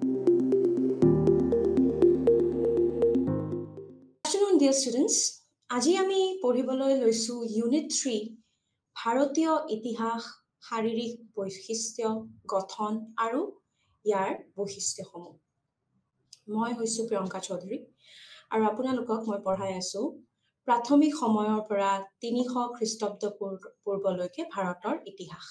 Afternoon, dear students. আজি আমি পঢ়িবলৈ লৈছো ইউনিট 3 ভাৰতীয় ইতিহাস শাৰীৰিক বৈশিষ্ট্য গঠন আৰু ইয়াৰ বৈশিষ্ট্যসমূহ। মই হৈছো প্ৰিয়ংকা চৌধুৰী আৰু আপোনালোকক মই পঢ়াই আছো প্ৰাথমিক সময়ৰ পৰা 300 খ্ৰীষ্টাব্দ পূৰ্বলৈকে ভাৰতৰ ইতিহাস।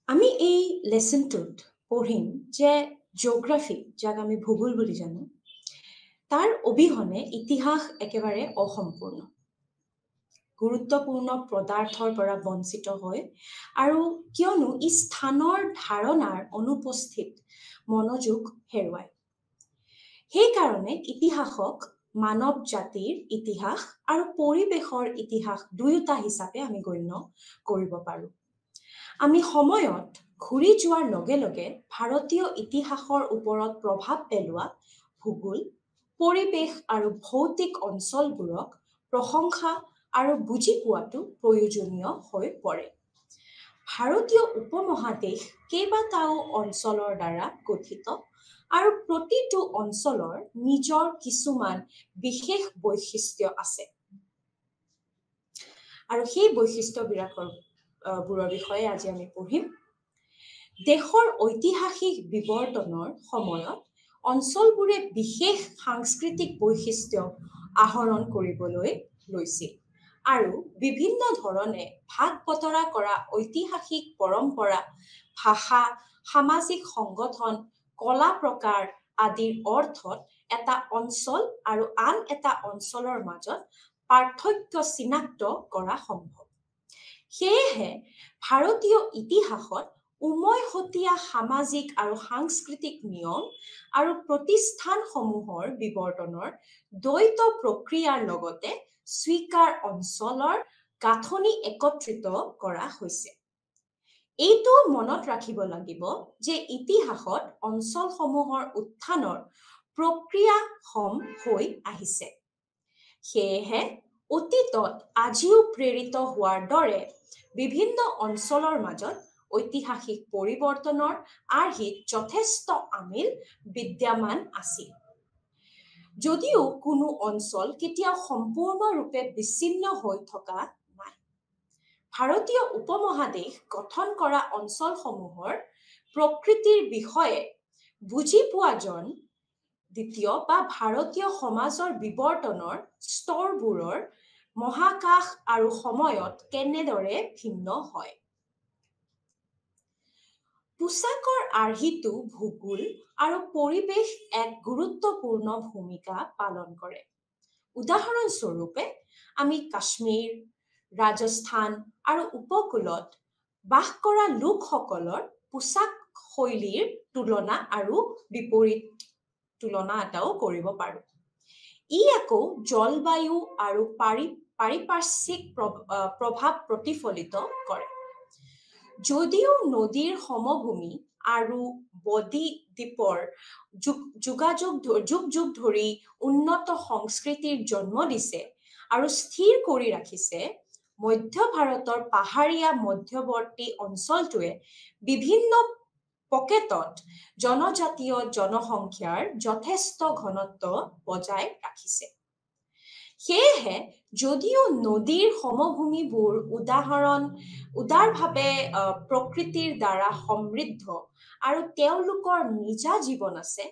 আমি এই লেসনটোত পঢ়িম যে জিওগ্ৰাফি যাক আমি ভূগোল বুলি জানো তাৰ অবিহনে ইতিহাস একেবাৰে অসম্পূৰ্ণ গুৰুত্বপূৰ্ণ পদাৰ্থৰ পৰা বঞ্চিত হয় আৰু কিয়নো ই স্থানৰ ধাৰণাৰ অনুপস্থিত মনোযোগ হেৰুৱায় সেই কাৰণে ইতিহাসক মানৱ জাতিৰ ইতিহাস আৰু পৰিৱেশৰ ইতিহাস দুয়োটা হিচাপে আমি গণ্য কৰিব পাৰো আমি সময়ত ঘূৰি যোৱাৰ লগে লগে ভাৰতীয় ইতিহাসৰ ওপৰত প্ৰভাৱ পেলোৱা ভূগোল পৰিৱেশ আৰু ভৌতিক অঞ্চলবোৰক প্ৰশংসা আৰু বুজি পোৱাটো প্ৰয়োজনীয় হৈ পৰে ভাৰতীয় উপমহাদেশ কেইবাটাও অঞ্চলৰ দ্বাৰা গঠিত আৰু প্ৰতিটো অঞ্চলৰ নিজৰ কিছুমান বিশেষ বৈশিষ্ট্য আছে আৰু সেই বৈশিষ্ট্যবোৰৰ বিষয়ে আজি আমি পঢ়িম দেশৰ ঐতিহাসিক বিৱৰ্তনৰ সময়ত অঞ্চলবোৰে বিশেষ সাংস্কৃতিক বৈশিষ্ট্য আহৰণ কৰিবলৈ লৈছিল আৰু বিভিন্ন ধৰণে ভাগ বতৰা কৰা ঐতিহাসিক পৰম্পৰা ভাষা সামাজিক সংগঠন কলা প্ৰকাৰ আদিৰ অৰ্থত এটা অঞ্চল আৰু আন এটা অঞ্চলৰ মাজত পাৰ্থক্য চিনাক্ত কৰা সম্ভৱ সেয়েহে ভাৰতীয় ইতিহাসত উমৈহতীয়া সামাজিক আৰু সাংস্কৃতিক নিয়ম আৰু প্ৰতিষ্ঠানসমূহৰ বিৱৰ্তনৰ দ্বৈত প্ৰক্ৰিয়াৰ লগতে স্বীকাৰ অঞ্চলৰ গাঁথনি একত্ৰিত কৰা হৈছে এইটো মনত ৰাখিব লাগিব যে ইতিহাসত অঞ্চলসমূহৰ উত্থানৰ প্ৰক্ৰিয়া হৈ আহিছে সেয়েহে অতীতত আজিও প্ৰেৰিত হোৱাৰ দৰে বিভিন্ন অঞ্চলৰ মাজত ঐতিহাসিক পৰিৱৰ্তনৰ আৰ্হিত যথেষ্ট আমিল বিদ্যমান আছিল যদিও কোনো অঞ্চল কেতিয়াও সম্পূৰ্ণৰূপে বিচ্ছিন্ন হৈ থকা নাই ভাৰতীয় উপমহাদেশ গঠন কৰা অঞ্চলসমূহৰ প্ৰকৃতিৰ বিষয়ে বুজি পোৱাজন দ্বিতীয় বা ভাৰতীয় সমাজৰ বিৱৰ্তনৰ স্তৰবোৰৰ মহাকাশ আৰু সময়ত কেনেদৰে ভিন্ন হয় পোছাকৰ আৰ্হিটো ভূগোল আৰু পৰিৱেশ এক গুৰুত্বপূৰ্ণ ভূমিকা পালন কৰে উদাহৰণস্বৰূপে আমি কাশ্মীৰ ৰাজস্থান আৰু উপকূলত বাস কৰা লোকসকলৰ পোছাক শৈলীৰ তুলনা আৰু বিপৰীত তুলনা এটাও কৰিব পাৰো ই আকৌ জলবায়ু আৰু পাৰিপাৰ্শ্বিক প্ৰভাৱ প্ৰতিফলিত কৰে যদিও নদীৰ সমভূমি আৰু বডি দ্বীপৰ যুগ ধৰি উন্নত সংস্কৃতিৰ জন্ম দিছে আৰু স্থিৰ কৰি ৰাখিছে মধ্য ভাৰতৰ পাহাৰীয়া মধ্যৱৰ্তী অঞ্চলটোৱে বিভিন্ন পকেটত জনজাতীয় জনসংখ্যাৰ যথেষ্ট ঘনত্ব বজাই ৰাখিছে সেয়েহে যদিও নদীৰ সমভূমিবোৰ উদাৰভাৱে প্ৰকৃতিৰ দ্বাৰা সমৃদ্ধ আৰু তেওঁলোকৰ নিজা জীৱন আছে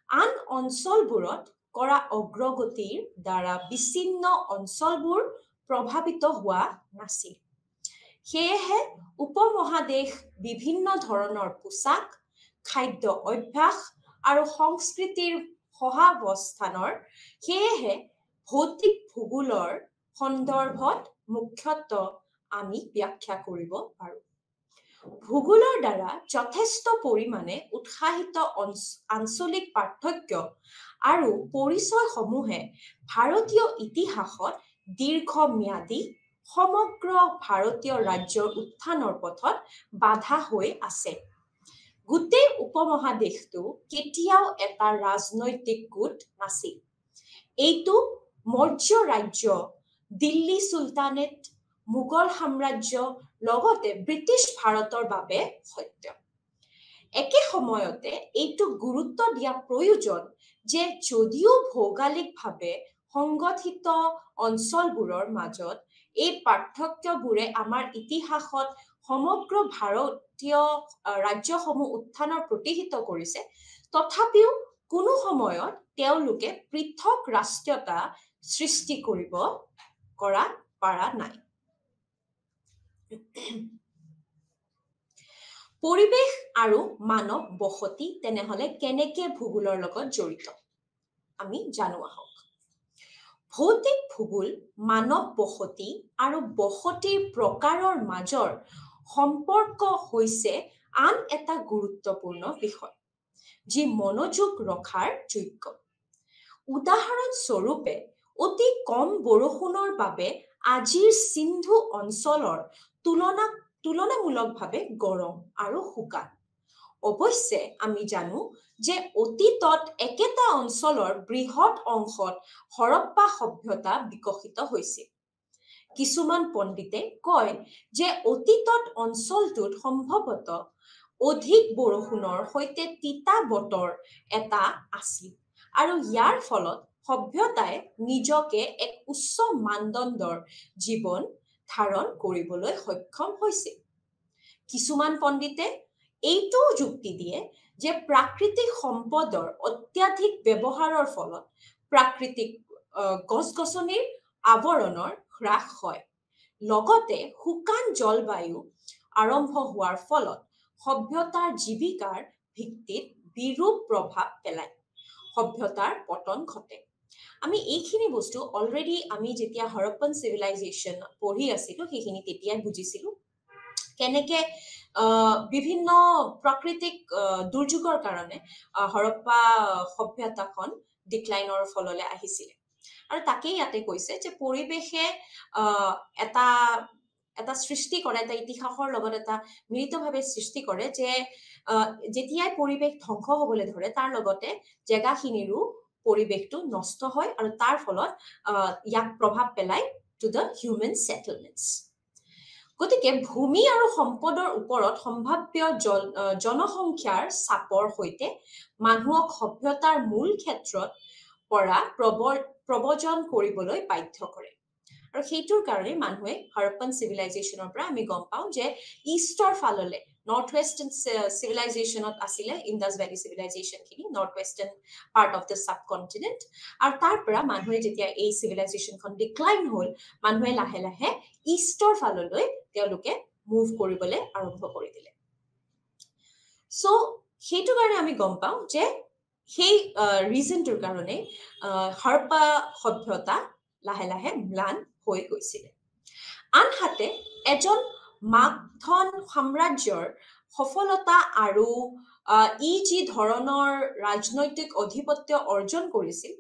আন অঞ্চলবোৰত কৰা অগ্ৰগতিৰ দ্বাৰা বিচ্ছিন্ন অঞ্চলবোৰ প্ৰভাৱিত হোৱা নাছিল সেয়েহে উপমহাদেশ বিভিন্ন ধৰণৰ পোছাক খাদ্য অভ্যাস আৰু সংস্কৃতিৰ সহাৱস্থানৰ সেয়েহে ভৌতিক ভূগোলৰ সন্দৰ্ভত মুখ্যতঃ আমি ব্যাখ্যা কৰিব পাৰো ভূগোলৰ দ্বাৰা যথেষ্ট পৰিমাণে উৎসাহিত আঞ্চলিক পাৰ্থক্য আৰু পৰিচয়সমূহে ভাৰতীয় ইতিহাসত দীৰ্ঘম্যাদী সমগ্ৰ ভাৰতীয় ৰাজ্যৰ উত্থানৰ পথত বাধা হৈ আছে গোটেই উপমহাদেশটো কেতিয়াও এটা ৰাজনৈতিক গোট নাছিল এইটো মৌৰ্য ৰাজ্য দিল্লী সুলতানেট মুঘল সাম্ৰাজ্য লগতে ব্ৰিটিছ ভাৰতৰ বাবে সত্য। একে সময়তে এইটো গুৰুত্ব দিয়া প্ৰয়োজন যে যদিও ভৌগোলিকভাৱে সংগঠিত অঞ্চলবোৰৰ মাজত এই পাৰ্থক্যবোৰে আমাৰ ইতিহাসত সমগ্ৰ ভাৰতীয় ৰাজ্যসমূহ উত্থানৰ প্ৰতিহিত কৰিছে, তথাপিও কোনো সময়ত তেওঁলোকে পৃথক ৰাষ্ট্ৰীয়তা সৃষ্টি কৰা পাৰা নাই। পৰিৱেশ আৰু মানৱ বসতি তেনেহলে কেনেকে ভূগোলৰ লগত জড়িত আমি জানো আহক। ভৌতিক ভূগোল মানৱ বসতি আৰু বসতিৰ প্ৰকাৰৰ মাজৰ সম্পৰ্ক হৈছে আন এটা গুৰুত্বপূৰ্ণ বিষয় যি মনোযোগ ৰখাৰ যোগ্য। উদাহৰণস্বৰূপে অতি কম বৰষুণৰ বাবে আজিৰ সিন্ধু অঞ্চলৰ তুলনামূলকভাৱে গৰম আৰু শুকান। অৱশ্যে আমি জানো যে অতীতত একেটা অঞ্চলৰ বৃহৎ অংশত হৰপ্পা সভ্যতা বিকশিত হৈছিল। কিছুমান পণ্ডিতে কয় যে অতীতত অঞ্চলটোত সম্ভৱতঃ অধিক বৰষুণৰ সৈতে তিতা বতৰ এটা আছিল আৰু ইয়াৰ ফলত সভ্যতাই নিজকে এক উচ্চ মানদণ্ডৰ জীৱন ধাৰণ কৰিবলৈ সক্ষম হৈছিল। কিছুমান পণ্ডিতে এইটোও যুক্তি দিয়ে যে প্ৰাকৃতিক সম্পদৰ অত্যাধিক ব্যৱহাৰৰ ফলত প্ৰাকৃতিক গছ-গছনিৰ আৱৰণৰ হ্ৰাস হয়। লগতে শুকান জলবায়ু আৰম্ভ হোৱাৰ ফলত সভ্যতাৰ জীৱিকাৰ ভিত্তিত বিৰূপ প্ৰভাৱ পেলায়, সভ্যতাৰ পতন ঘটে। আমি এইখিনি বস্তু অলৰেডি আমি যেতিয়া হৰপ্পন চিভিলাইজেশ্যন পঢ়ি আছিলোঁ সেইখিনি তেতিয়াই বুজিছিলোঁ, কেনেকে বিভিন্ন প্ৰাকৃতিক দুৰ্যোগৰ কাৰণে হৰপ্পা সভ্যতাখন ডিক্লাইনৰ ফললৈ আহিছিলে। আৰু তাকেই ইয়াতে কৈছে যে পৰিৱেশে এটা সৃষ্টি কৰে, এটা ইতিহাসৰ লগত এটা মিলিতভাৱে সৃষ্টি কৰে যে যেতিয়াই পৰিৱেশ ধ্বংস হ'বলৈ ধৰে তাৰ লগতে জেগাখিনিৰো পৰিৱেশটো নষ্ট হয় আৰু তাৰ ফলত ইয়াক প্ৰভাৱ পেলায় টু দ্য হিউমেন সেটেলমেন্টস। গতিকে ভূমি আৰু সম্পদৰ ওপৰত সম্ভাৱ্য জনসংখ্যাৰ চাপৰ সৈতে মানুহক সভ্যতাৰ মূল ক্ষেত্ৰত পৰা প্ৰব্ৰজন কৰিবলৈ বাধ্য কৰে। আৰু সেইটোৰ কাৰণে মানুহে হৰপ্পন চিভিলাইজেশ্যনৰ পৰা আমি গম পাওঁ যে ইষ্টৰ ফাললে নৰ্থ ৱেষ্টাৰ্ণ চিভিলাইজেশ্যনত আছিলে ইণ্ডাছ ভেলী চিভিলাইজেশ্যনখিনি, north western part of the subcontinent. আৰু তাৰ পৰা মানুহে যেতিয়া এই চিভিলাইজেশ্যনখন ডিক্লাইন হ'ল, মানুহে লাহে লাহে ইষ্টৰ ফাললৈ তেওঁলোকে মুভ কৰিবলৈ আৰম্ভ কৰি দিলে। চ' সেইটো কাৰণে আমি গম পাওঁ যে সেই ৰিজনটোৰ কাৰণে হৰপ্পা সভ্যতা লাহে লাহে ম্লান হৈ গৈছিলে। আনহাতে এজন মাগধন সাম্ৰাজ্যৰ সফলতা আৰু ই যি ধৰণৰ ৰাজনৈতিক আধিপত্য অৰ্জন কৰিছিল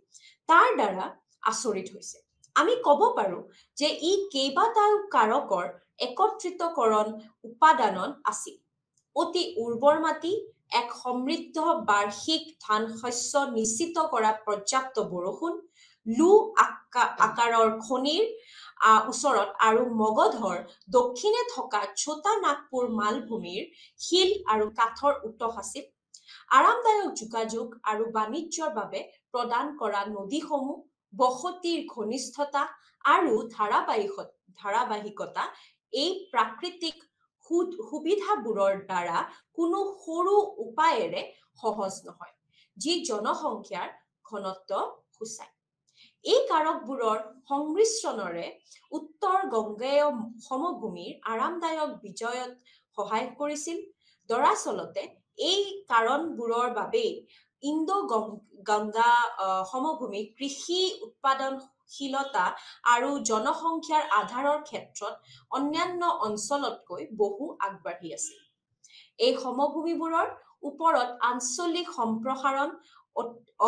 তাৰ দ্বাৰা আচৰিত হৈছে। আমি ক'ব পাৰো যে ই কেইবাটাও কাৰকৰ একত্ৰিতকৰণ উপাদানত আছিল। অতি উৰ্বৰ মাটি, এক সমৃদ্ধ বাৰ্ষিক ধান শস্য নিশ্চিত কৰা পৰ্যাপ্ত বৰষুণ, লু আকাৰৰ খনিৰ ওচৰত আৰু মগধৰ দক্ষিণে থকা ছোটা নাগপুৰ মালভূমিৰ শিল আৰু কাঠৰ উৎস আছিল। আৰামদায়ক যোগাযোগ আৰু বাণিজ্যৰ বাবে প্ৰদান কৰা নদীসমূহ, বসতিৰ ঘনিষ্ঠতা আৰু ধাৰাবাহিকতা এই প্ৰাকৃতিক সুবিধাবোৰৰ দ্বাৰা কোনো সৰু উপায়েৰে সহজ নহয়, যি জনসংখ্যাৰ ঘনত্ব সূচায়। এই কাৰকবোৰৰ সংমিশ্ৰণৰে উত্তৰ গংগেয় সমভূমিৰ আৰামদায়ক বিজয়ত সহায় কৰিছিল। দৰাচলতে এই কাৰণবোৰৰ বাবেই ইণ্ডো-গংগা সমভূমি কৃষি উৎপাদনশীলতা আৰু জনসংখ্যাৰ আধাৰৰ ক্ষেত্ৰত অন্যান্য অঞ্চলতকৈ বহু আগবাঢ়ি আছিল। এই সমভূমিবোৰৰ ওপৰত আঞ্চলিক সম্প্ৰসাৰণ,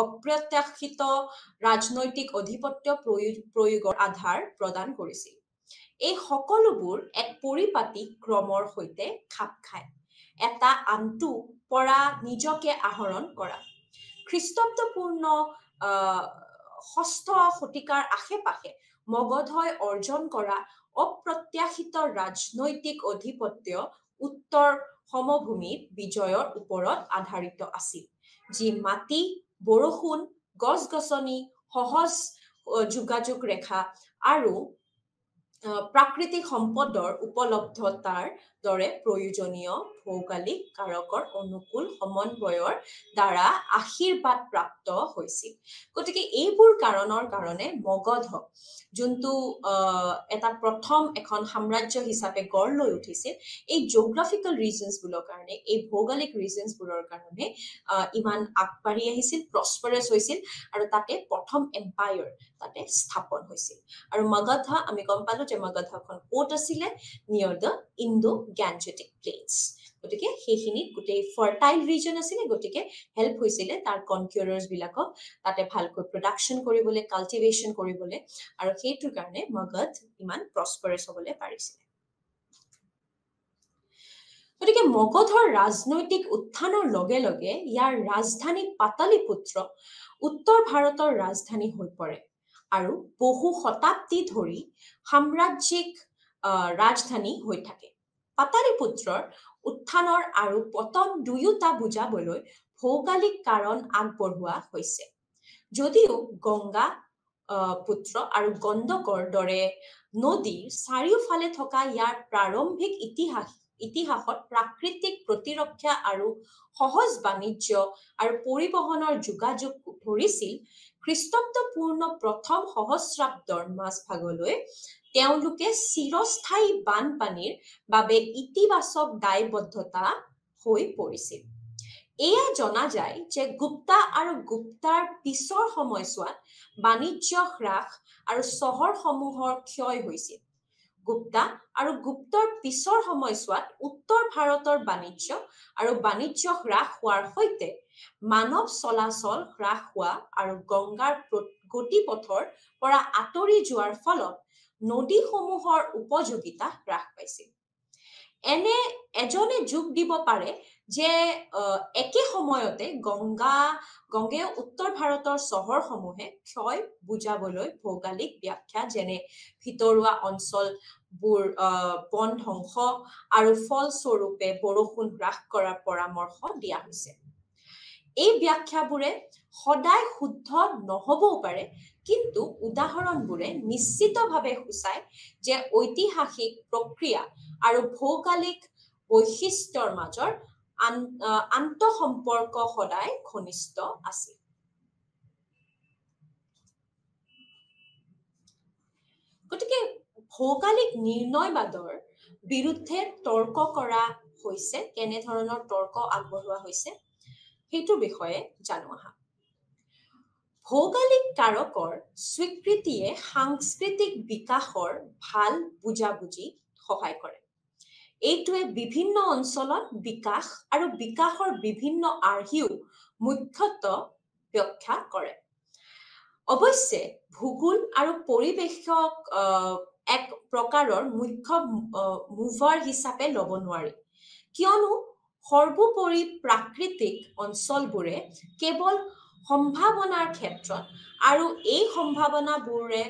অপ্ৰত্যাশিত ৰাজনৈতিক আধিপত্য প্ৰয়োগৰ আধাৰ প্ৰদান কৰিছিল। এই সকলোবোৰ এক পৰিপাটি ক্ৰমৰ সৈতে খাপ খায়, এটা আনটো পৰা নিজকে আহৰণ কৰা। খ্ৰীষ্টপূৰ্ব 6ষ্ঠ শতিকাৰ আশে-পাশে মগধই অৰ্জন কৰা অপ্ৰত্যাশিত ৰাজনৈতিক আধিপত্য উত্তৰ সমভূমিত বিজয়ৰ ওপৰত আধাৰিত আছিল, যি মাটি, বৰষুণ, গছ-গছনি, সহজ যোগাযোগ ৰেখা আৰু প্ৰাকৃতিক সম্পদৰ উপলব্ধতাৰ দৰে প্ৰয়োজনীয় ভৌগোলিক কাৰকৰ অনুকূল সমন্বয়ৰ দ্বাৰা আশীৰ্বাদ প্ৰাপ্ত হৈছিল। গতিকে এইবোৰ কাৰণৰ কাৰণে মগধ যোনটো এটা প্ৰথম এখন সাম্ৰাজ্য হিচাপে গঢ় লৈ উঠিছিল, এই জিঅ'গ্ৰাফিকেল ৰিজনছবোৰৰ কাৰণে, এই ভৌগোলিক ৰিজনছবোৰৰ কাৰণে ইমান আগবাঢ়ি আহিছিল, প্ৰস্পাৰাছ হৈছিল আৰু তাতে প্ৰথম এম্পায়াৰ তাতে স্থাপন হৈছিল। আৰু মগধ আমি গম পালো যে মগধখন ক'ত আছিলে, নিয়ৰ দ্য ইণ্ডো গ্যাঞ্জেটিক প্লেইনছ। গতিকে সেইখিনিত গোটেই ফাৰ্টাইল ৰিজন আছিলে, গতিকে হেল্প হৈছিলে তাৰ কনকিউৰাৰ্ছ বিলাকক তাতে ভালকৈ প্ৰডাকশ্যন কৰিবলৈ, কাল্টিভেশ্যন কৰিবলৈ, আৰু সেইটোৰ কাৰণে মগধ ইমান প্ৰস্পাৰাছ হ'বলৈ পাৰিছিলে। গতিকে মগধৰ ৰাজনৈতিক উত্থানৰ লগে লগে ইয়াৰ ৰাজধানী পাটলিপুত্ৰ উত্তৰ ভাৰতৰ ৰাজধানী হৈ পৰে আৰু বহু শতাব্দী ধৰি সাম্ৰাজ্যিক ৰাজধানী হৈ থাকে। পাটলিপুত্ৰৰ উত্থানৰ আৰু পতন দুয়োটা বুজাবলৈ ভৌগোলিক কাৰণ আগবঢ়োৱা হৈছে। যদিও গংগা পুত্ৰ আৰু গণ্ডকৰ দৰে নদীৰ চাৰিওফালে থকা ইয়াৰ প্ৰাৰম্ভিক ইতিহাসত প্ৰাকৃতিক প্ৰতিৰক্ষা আৰু সহজ বাণিজ্য আৰু পৰিবহনৰ যোগাযোগ ধৰিছিল, খ্ৰীষ্টাব্দপূৰ্ণ প্ৰথম সহস্ৰাব্দৰ মাজভাগলৈ তেওঁলোকে চিৰস্থায়ী বানপানীৰ বাবে ইতিবাচক দায়বদ্ধতা হৈ পৰিছিল। এয়া জনা যায় যে গুপ্তা আৰু গুপ্তাৰ পিছৰ সময়ছোৱাত বাণিজ্য হ্ৰাস আৰু চহৰসমূহৰ ক্ষয় হৈছিল। গুপ্তা আৰু গুপ্তৰ পিছৰ সময়ছোৱাত উত্তৰ ভাৰতৰ বাণিজ্য আৰু বাণিজ্য হ্ৰাস হোৱাৰ সৈতে মানৱ চলাচল হ্ৰাস হোৱা আৰু গংগাৰ গতিপথৰ পৰা আঁতৰি যোৱাৰ ফলত নদীসমূহৰ উপযোগিতা হ্ৰাস পাইছিল। এজনে যোগ দিব পাৰে যে একে সময়তে গংগে উত্তৰ ভাৰতৰ চহৰসমূহে ক্ষয় বুজাবলৈ ভৌগোলিক ব্যাখ্যা যেনে ভিতৰুৱা অঞ্চলবোৰ বন ধ্বংস আৰু ফলস্বৰূপে বৰষুণ হ্ৰাস কৰাৰ পৰামৰ্শ দিয়া হৈছে। এই ব্যাখ্যাবোৰে সদায় শুদ্ধ নহবও পাৰে, কিন্তু উদাহৰণবোৰে নিশ্চিতভাৱে সূচায় যে ঐতিহাসিক প্ৰক্ৰিয়া আৰু ভৌগোলিক বৈশিষ্ট্যৰ মাজৰ আন্তঃসম্পৰ্ক সদায় ঘনিষ্ঠ আছিল। গতিকে ভৌগোলিক নিৰ্ণয়বাদৰ বিৰুদ্ধে তৰ্ক কৰা হৈছে, কেনেধৰণৰ তৰ্ক আগবঢ়োৱা হৈছে সেইটোৰ বিষয়ে জানো আহা। ভৌগোলিক কাৰকৰ স্বীকৃতিয়ে সাংস্কৃতিক বিকাশৰ ভাল বুজাবুজি সহায় কৰে। এইটোৱে বিভিন্ন অঞ্চলত বিকাশ আৰু বিকাশৰ বিভিন্ন আৰ্হিও মুখ্যতঃ ব্যাখ্যা কৰে। অৱশ্যে ভূগোল আৰু পৰিৱেশক এক প্ৰকাৰৰ মুখ্য মুভাৰ হিচাপে ল'ব নোৱাৰি, কিয়নো সৰ্বোপৰি প্ৰাকৃতিক অঞ্চলবোৰে কেৱল সম্ভাৱনাৰ ক্ষেত্ৰত আৰু এই সম্ভাৱনাবোৰে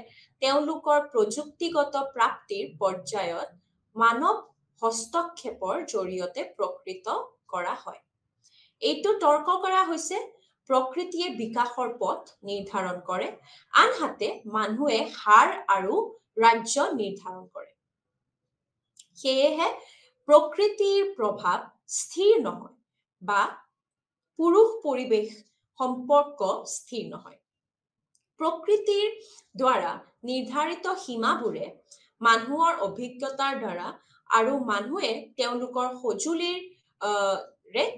তেওঁলোকৰ প্ৰযুক্তিগত প্ৰাপ্তিৰ পৰ্যায়ত মানৱ হস্তক্ষেপৰ জৰিয়তে প্ৰকৃত কৰা হয়। এইটো তৰ্ক কৰা হৈছে প্ৰকৃতিয়ে বিকাশৰ পথ নিৰ্ধাৰণ কৰে, আনহাতে মানুহে হাৰ আৰু ৰাজ্য নিৰ্ধাৰণ কৰে। সেয়েহে প্ৰকৃতিৰ প্ৰভাৱ স্থিৰ নহয় বা পুৰুষ পৰিৱেশ সম্পৰ্ক স্থিৰ নহয়। প্ৰকৃতিৰ দ্বাৰা নিৰ্ধাৰিত সীমাবোৰে মানুহৰ অভিজ্ঞতাৰ দ্বাৰা আৰু মানুহে তেওঁলোকৰ সঁজুলিৰ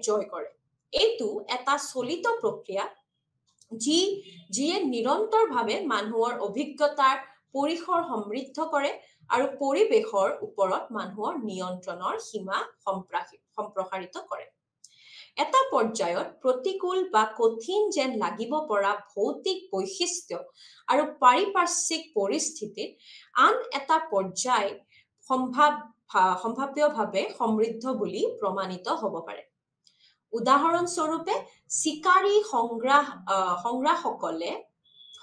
জয় কৰে। এইটো এটা চলিত প্ৰক্ৰিয়া যিয়ে নিৰন্তৰভাৱে মানুহৰ অভিজ্ঞতাৰ পৰিসৰ সমৃদ্ধ কৰে আৰু পৰিৱেশৰ ওপৰত মানুহৰ নিয়ন্ত্ৰণৰ সীমা সম্প্ৰসাৰিত কৰে। এটা পৰ্যায়ত প্ৰতিকূল বা কঠিন যেন লাগিব পৰা ভৌতিক বৈশিষ্ট্য আৰু পাৰিপাৰ্শ্বিক পৰিস্থিতিত আন এটা পৰ্যায় সম্ভাৱ্যভাৱে সমৃদ্ধ বুলি প্ৰমাণিত হ'ব পাৰে। উদাহৰণস্বৰূপে চিকাৰী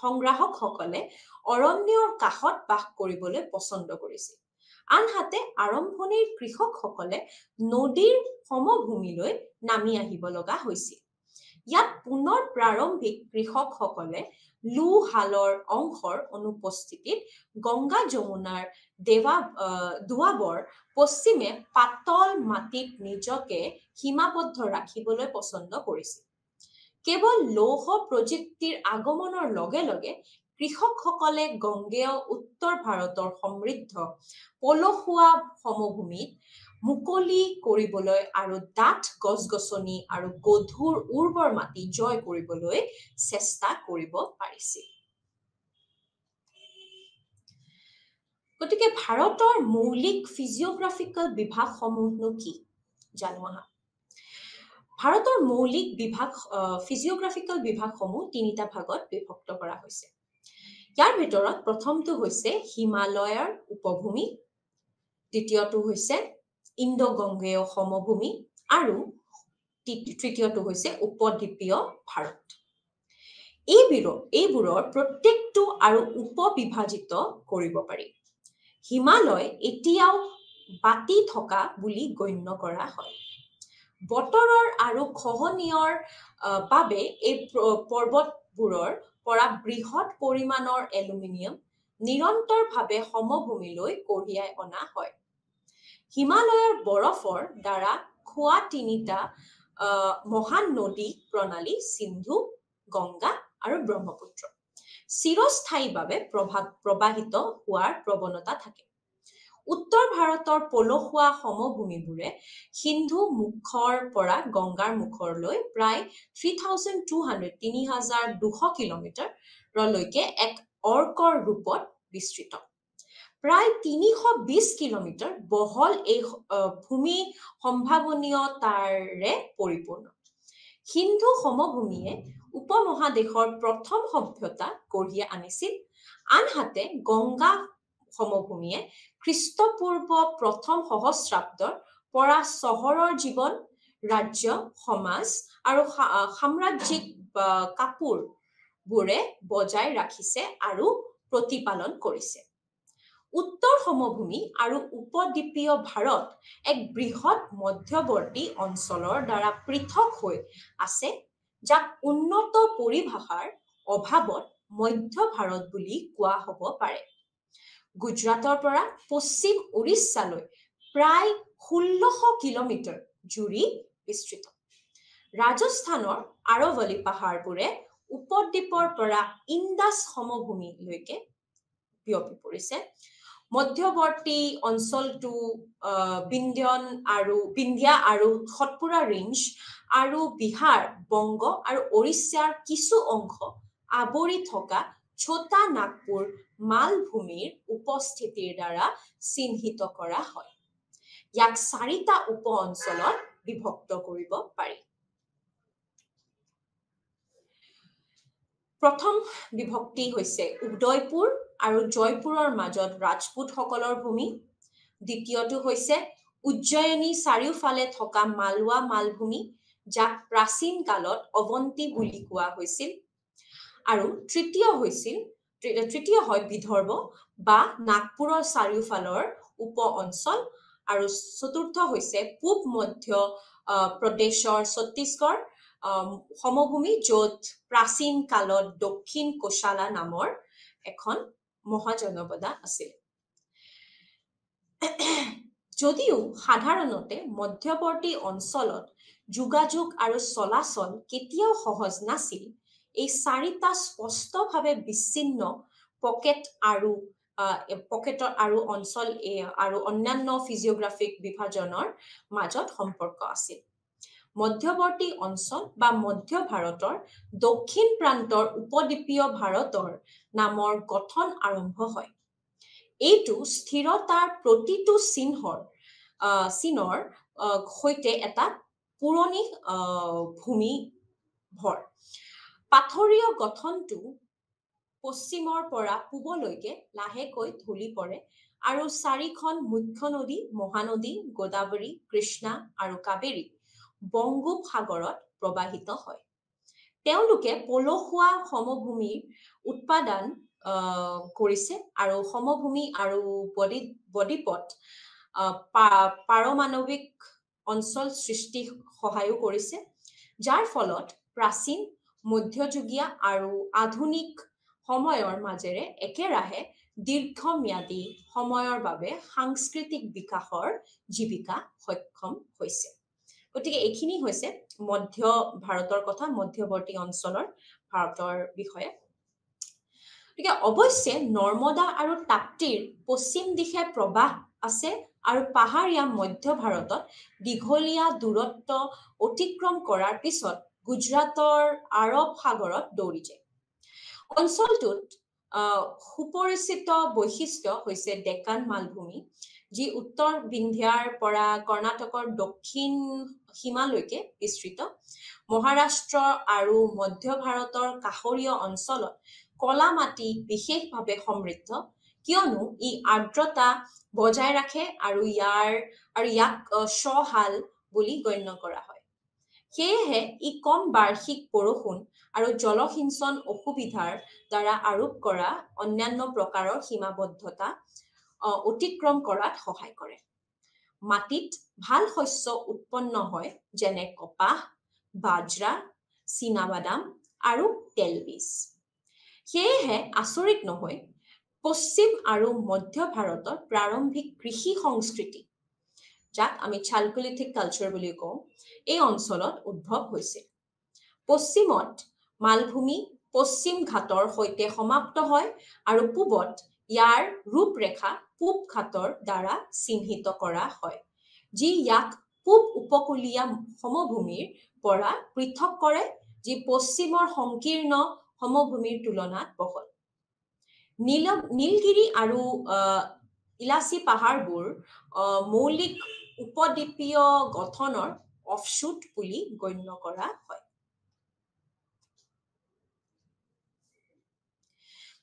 সংগ্ৰাহকসকলে অৰণ্যৰ কাষত বাস কৰিবলৈ পছন্দ কৰিছিল, আনহাতে আৰম্ভণিৰ কৃষকসকলে নদীৰ সমভূমিলৈ নামি আহিব লগা হৈছিল। ইয়াত পুনৰ প্ৰাৰম্ভিক কৃষকসকলে লু-হালৰ অংশৰ অনুপস্থিতিত গংগা যমুনাৰ দোৱাবৰ পশ্চিমে পাতল মাটিত নিজকে সীমাবদ্ধ ৰাখিবলৈ পছন্দ কৰিছিল। কেৱল লৌহ প্ৰযুক্তিৰ আগমনৰ লগে লগে কৃষকসকলে গংগেয় উত্তৰ ভাৰতৰ সমৃদ্ধ পলসুৱা সমভূমিত মুকলি কৰিবলৈ আৰু ডাঠ গছ-গছনি আৰু গধুৰ উৰ্বৰ মাটি জয় কৰিবলৈ চেষ্টা কৰিব পাৰিছিল। গতিকে ভাৰতৰ মৌলিক ফিজিঅগ্ৰাফিকেল বিভাগসমূহনো কি জানো আহা। ভাৰতৰ মৌলিক ফিজিঅগ্ৰাফিকেল বিভাগসমূহ তিনিটা ভাগত বিভক্ত কৰা হৈছে। ইয়াৰ ভিতৰত প্ৰথমটো হৈছে হিমালয়ৰ উপভূমি, দ্বিতীয়টো হৈছে ইণ্ডো-গংগেয় সমভূমি আৰু তৃতীয়টো হৈছে উপদ্বীপীয় ভাৰত। এইবোৰৰ প্ৰত্যেকটো আৰু উপবিভাজিত কৰিব পাৰি। হিমালয় এতিয়াও বাতি থকা বুলি গণ্য কৰা হয়। বতৰৰ আৰু খহনীয়ৰ বাবে এই পৰ্বতবোৰৰ পৰা বৃহৎ পৰিমাণৰ এলুমিনিয়াম নিৰন্তৰভাৱে সমভূমিলৈ কঢ়িয়াই অনা হয়। হিমালয়ৰ বৰফৰ দ্বাৰা খোৱা তিনিটা মহান নদী প্ৰণালী সিন্ধু, গংগা আৰু ব্ৰহ্মপুত্ৰ চিৰস্থায়ীভাৱে প্ৰবাহিত হোৱাৰ প্ৰৱণতা থাকে। উত্তৰ ভাৰতৰ পলসুৱা সমভূমিবোৰে সিন্ধু মুখৰ পৰা গংগাৰ মুখলৈ প্ৰায় ৩,২০০ কিলোমিটাৰলৈকে এক অৰ্কৰ ৰূপত বিস্তৃত। প্ৰায় ৩২০ কিলোমিটাৰ বহল এই ভূমি সম্ভাৱনীয়তাৰে পৰিপূৰ্ণ। সিন্ধু সমভূমিয়ে উপমহাদেশৰ প্ৰথম সভ্যতা কঢ়িয়াই আনিছিল, আনহাতে গংগা সমভূমিয়ে খ্ৰীষ্টপূৰ্ব প্ৰথম সহস্ৰাব্দৰ পৰা চহৰৰ জীৱন, ৰাজ্য, সমাজ আৰু সাম্ৰাজ্যিক কাপোৰবোৰে বজাই ৰাখিছে আৰু প্ৰতিপালন কৰিছে। উত্তৰ সমভূমি আৰু উপদ্বীপীয় ভাৰত এক বৃহৎ মধ্যৱৰ্তী অঞ্চলৰ দ্বাৰা পৃথক হৈ আছে, যাক উন্নত পৰিভাষাৰ অভাৱত মধ্য ভাৰত বুলি কোৱা হ'ব পাৰে। গুজৰাটৰ পৰা পশ্চিম উৰিষ্যালৈ প্ৰায় ১৬০০ কিলোমিটাৰ জুৰি বিস্তৃত। ৰাজস্থানৰ আৰৱলী পাহাৰবোৰে উপদ্বীপৰ পৰা ইণ্ডাছ সমভূমিলৈকে বিয়পি পৰিছে। মধ্যৱৰ্তী অঞ্চলটো বিন্ধ্যা আৰু সতপুৰা ৰেঞ্জ আৰু বিহাৰ, বংগ আৰু উৰিষ্যাৰ কিছু অংশ আৱৰি থকা ছোটা নাগপুৰ মালভূমিৰ উপস্থিতিৰ দ্বাৰা চিহ্নিত কৰা হয়। ইয়াক ৪টা উপ অঞ্চলত বিভক্ত কৰিব পাৰি। প্ৰথম বিভক্তি হৈছে উদয়পুৰ আৰু জয়পুৰৰ মাজত ৰাজপুতসকলৰ ভূমি। দ্বিতীয়টো হৈছে উজ্জয়িনী চাৰিওফালে থকা মালৱা মালভূমি, যাক প্ৰাচীন কালত অৱন্তী বুলি কোৱা হৈছিল। আৰু তৃতীয় হয় বিদৰ্ভ বা নাগপুৰৰ চাৰিওফালৰ উপ অঞ্চল। আৰু চতুৰ্থ হৈছে পূব মধ্য প্ৰদেশৰ ছত্তীশগড় সমভূমি, য'ত প্ৰাচীন কালত দক্ষিণ কোশালা নামৰ এখন মহাজনপদ আছিল। যদিও সাধাৰণতে মধ্যৱৰ্তী অঞ্চলত যোগাযোগ আৰু চলাচল কেতিয়াও সহজ নাছিল, এই ৪টা স্পষ্টভাৱে বিচ্ছিন্ন পকেটৰ আৰু অঞ্চল আৰু অন্যান্য ফিজিঅগ্ৰাফিক বিভাজনৰ মাজত সম্পৰ্ক আছিল। মধ্যৱৰ্তী অঞ্চল বা মধ্য ভাৰতৰ দক্ষিণ প্ৰান্তৰ উপদ্বীপীয় ভাৰতৰ নামৰ গঠন আৰম্ভ হয়। এইটো স্থিৰতাৰ প্ৰতিটো চিনৰ সৈতে এটা পুৰণি ভূমি ভৰ। পাথৰীয় গঠনটো পশ্চিমৰ পৰা পূবলৈকে লাহেকৈ ঢলি পৰে আৰু ৪খন মুখ্য নদী মহানদী গোদাবৰী, কৃষ্ণা আৰু কাবেৰী বংগোপসাগৰত প্ৰবাহিত হয়। তেওঁলোকে পলসুৱা সমভূমিৰ উৎপাদন কৰিছে আৰু সমভূমি আৰু বদ্বীপত পাৰমাণৱিক অঞ্চল সৃষ্টি সহায়ো কৰিছে, যাৰ ফলত প্ৰাচীন, মধ্যযুগীয় আৰু আধুনিক সময়ৰ মাজেৰে একেৰাহে দীৰ্ঘম্যাদী সময়ৰ বাবে সাংস্কৃতিক বিকাশৰ জীৱিকা সক্ষম হৈছে। গতিকে এইখিনি হৈছে মধ্য ভাৰতৰ কথা, মধ্যৱৰ্তী অঞ্চলৰ ভাৰতৰ বিষয়ে। গতিকে অৱশ্যে নৰ্মদা আৰু তাপ্তিৰ পশ্চিম দিশে প্ৰবাহ আছে আৰু পাহাৰীয়া মধ্য ভাৰতত দীঘলীয়া দূৰত্ব অতিক্ৰম কৰাৰ পিছত গুজৰাটৰ আৰব সাগৰত দৌৰি যায়। অঞ্চলটোত সুপৰিচিত বৈশিষ্ট্য হৈছে ডেকান মালভূমি, যি উত্তৰ বিন্ধ্যাৰ পৰা কৰ্ণাটকৰ দক্ষিণ সীমালৈকে বিস্তৃত। মহাৰাষ্ট্ৰ আৰু মধ্য ভাৰতৰ কাষৰীয় অঞ্চলত কলা মাটি বিশেষভাৱে সমৃদ্ধ, কিয়নো ই আৰ্দ্ৰতা বজাই ৰাখে আৰু ইয়াক স্বশাল বুলি গণ্য কৰা হয়। সেয়েহে ই কম বাৰ্ষিক বৰষুণ আৰু জলসিঞ্চন অসুবিধাৰ দ্বাৰা আৰোপ কৰা অন্যান্য প্ৰকাৰৰ সীমাবদ্ধতা অতিক্ৰম কৰাত সহায় কৰে। মাটিত ভাল শস্য উৎপন্ন হয়, যেনে কপাহ, বাজৰা, চীনাবাদাম আৰু তেলবীজ। সেয়েহে আচৰিত নহয় পশ্চিম আৰু মধ্য ভাৰতৰ প্ৰাৰম্ভিক কৃষি সংস্কৃতি, যাক আমি চালকোলিথিক কালচাৰ বুলি কওঁ, এই অঞ্চলত উদ্ভৱ হৈছিল। পশ্চিমত মালভূমি পশ্চিম ঘাটৰ সৈতে সমাপ্ত হয় আৰু পূবত ইয়াৰ ৰূপৰেখা পূব ঘাটৰ দ্বাৰা চিহ্নিত কৰা হয়, যি ইয়াক পূব উপকূলীয় সমভূমিৰ পৰা পৃথক কৰে, যি পশ্চিমৰ সংকীৰ্ণ সমভূমিৰ তুলনাত বহল। নীলগিৰি আৰু ইলাচি পাহাৰবোৰ মৌলিক উপদ্বীপীয় গঠনৰ অফশুট বুলি গণ্য কৰা হয়।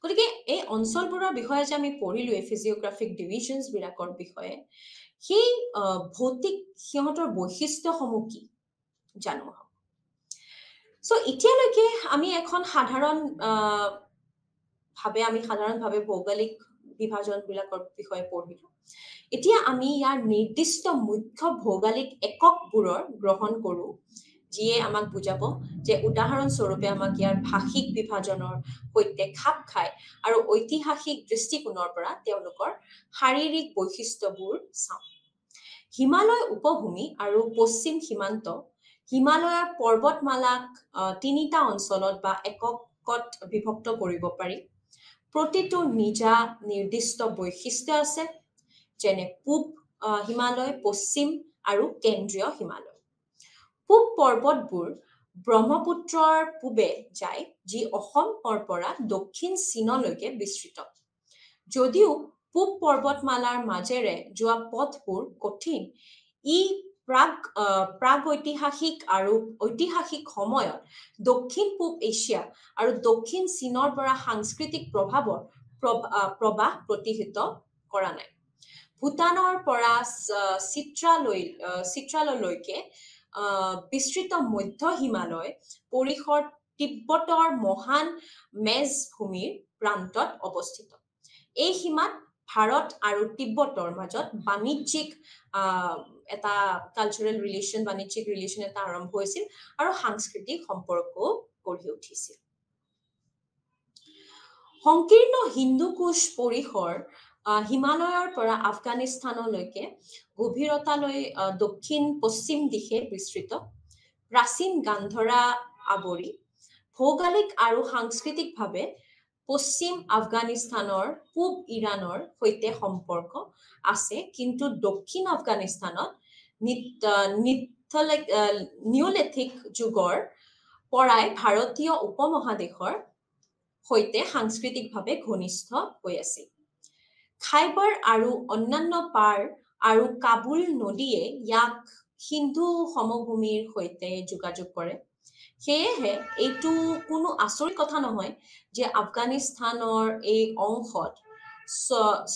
গতিকে এই অঞ্চলবোৰৰ বিষয়ে যে আমি পঢ়িলো, ফিজিঅগ্ৰাফিক ডিভিজনছ বিলাকৰ বিষয়ে, সেই ভৌতিক সিহঁতৰ বৈশিষ্ট্যসমূহ কি জানো। চ' এতিয়ালৈকে আমি এখন সাধাৰণভাৱে ভৌগোলিক বিভাজন বিলাকৰ বিষয়ে পঢ়িলো। এতিয়া আমি ইয়াৰ নিৰ্দিষ্ট মুখ্য ভৌগোলিক এককবোৰৰ গ্ৰহণ কৰো, যিয়ে আমাক বুজাব যে উদাহৰণস্বৰূপে আমাক ইয়াৰ ভাষিক বিভাজনৰ সৈতে খাপ খায় আৰু ঐতিহাসিক দৃষ্টিকোণৰ পৰা তেওঁলোকৰ শাৰীৰিক বৈশিষ্ট্যবোৰ চাওঁ। হিমালয় উপভূমি আৰু পশ্চিম সীমান্ত হিমালয়ৰ পৰ্বতমালাক তিনিটা অঞ্চলত বা এককত বিভক্ত কৰিব পাৰি। প্ৰতিটো নিজা নিৰ্দিষ্ট বৈশিষ্ট্য আছে, যেনে পূব হিমালয়, পশ্চিম আৰু কেন্দ্ৰীয় হিমালয়। পূব পৰ্বতবোৰ ব্ৰহ্মপুত্ৰৰ পূবে যায়, যি অসমৰ পৰা দক্ষিণ চীনলৈকে বিস্তৃত। যদিও পূব পৰ্বতমালাৰ মাজেৰে যোৱা পথবোৰ কঠিন, ই প্ৰাগৈতিহাসিক আৰু ঐতিহাসিক সময়ত দক্ষিণ পূব এছিয়া আৰু দক্ষিণ চীনৰ পৰা সাংস্কৃতিক প্ৰভাৱৰ প্ৰবাহ প্ৰতিহত কৰা নাই। ভূটানৰ পৰা চিত্ৰাললৈকে বিস্তৃত মধ্য হিমালয় পৰিসৰ তিব্বতৰ মহান মেজভূমিৰ প্ৰান্তত অৱস্থিত। এই সীমাত ভাৰত আৰু তিব্বতৰ মাজত বাণিজ্যিক এটা কালচাৰেল ৰিলেশ্যন, বাণিজ্যিক ৰিলেশ্যন এটা আৰম্ভ হৈছিল আৰু সাংস্কৃতিক সম্পৰ্কও গঢ়ি উঠিছিল। সংকীৰ্ণ হিন্দুকুশ পৰিসৰ হিমালয়ৰ পৰা আফগানিস্তানলৈকে গভীৰতালৈ দক্ষিণ পশ্চিম দিশে বিস্তৃত। প্ৰাচীন গান্ধৰা আৱৰি ভৌগোলিক আৰু সাংস্কৃতিকভাৱে পশ্চিম আফগানিস্তানৰ পূব ইৰাণৰ সৈতে সম্পৰ্ক আছে, কিন্তু দক্ষিণ আফগানিস্তানত নিঅলিথিক যুগৰ পৰাই ভাৰতীয় উপমহাদেশৰ সৈতে সাংস্কৃতিকভাৱে ঘনিষ্ঠ হৈ আছিল। খাইবাৰ আৰু অন্যান্য পাৰ আৰু কাবুল নদীয়ে ইয়াক সিন্ধু সমভূমিৰ সৈতে যোগাযোগ কৰে। সেয়েহে এইটো কোনো আচৰিত কথা নহয় যে আফগানিস্তানৰ এই অংশত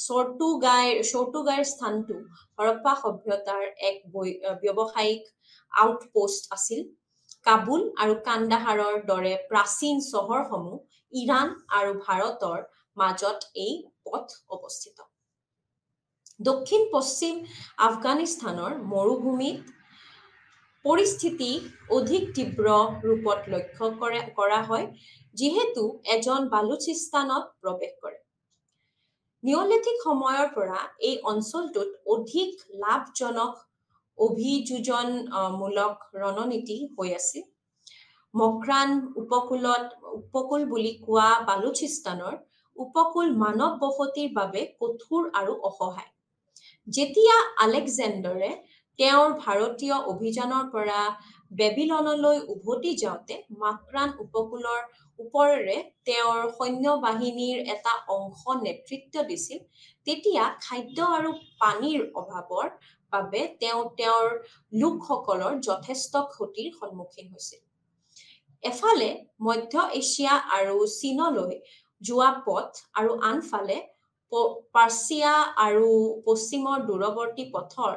চৰ্টুগাইৰ স্থানটো হৰপ্পা সভ্যতাৰ এক ব্যৱসায়িক আউটপোষ্ট আছিল। কাবুল আৰু কান্দাহাৰৰ দৰে প্ৰাচীন চহৰসমূহ ইৰাণ আৰু ভাৰতৰ মাজত এই পথ অৱস্থিত। দক্ষিণ পশ্চিম আফগানিস্তানৰ মৰুভূমিত পৰিস্থিতি অধিক তীব্ৰ ৰূপত লক্ষ্য কৰা হয় যিহেতু এজন বালুচিস্তানত প্ৰৱেশ কৰে। নিঅলিথিক সময়ৰ পৰা এই অঞ্চলটোত অধিক লাভজনক অভিযোজনমূলক ৰণনীতি হৈ আছিল। মক্ৰান উপকূল বুলি কোৱা বালুচিস্তানৰ উপকূল মানৱ বসতিৰ বাবে কঠোৰ আৰু অসহায়। যেতিয়া আলেকজেণ্ডাৰে তেওঁৰ ভাৰতীয় অভিযানৰ পৰা বেবিলনলৈ উভতি যাওঁতে মাক্ৰান উপকূলৰ ওপৰেৰে তেওঁৰ সৈন্যবাহিনীৰ এটা অংশ নেতৃত্ব দিছিল, তেতিয়া খাদ্য আৰু পানীৰ অভাৱৰ বাবে তেওঁৰ লোকসকলৰ যথেষ্ট ক্ষতিৰ সন্মুখীন হৈছিল। এফালে মধ্য এছিয়া আৰু চীনলৈ যোৱা পথ আৰু আনফালে পাৰ্চিয়া আৰু পশ্চিমৰ দূৰৱৰ্তী পথৰ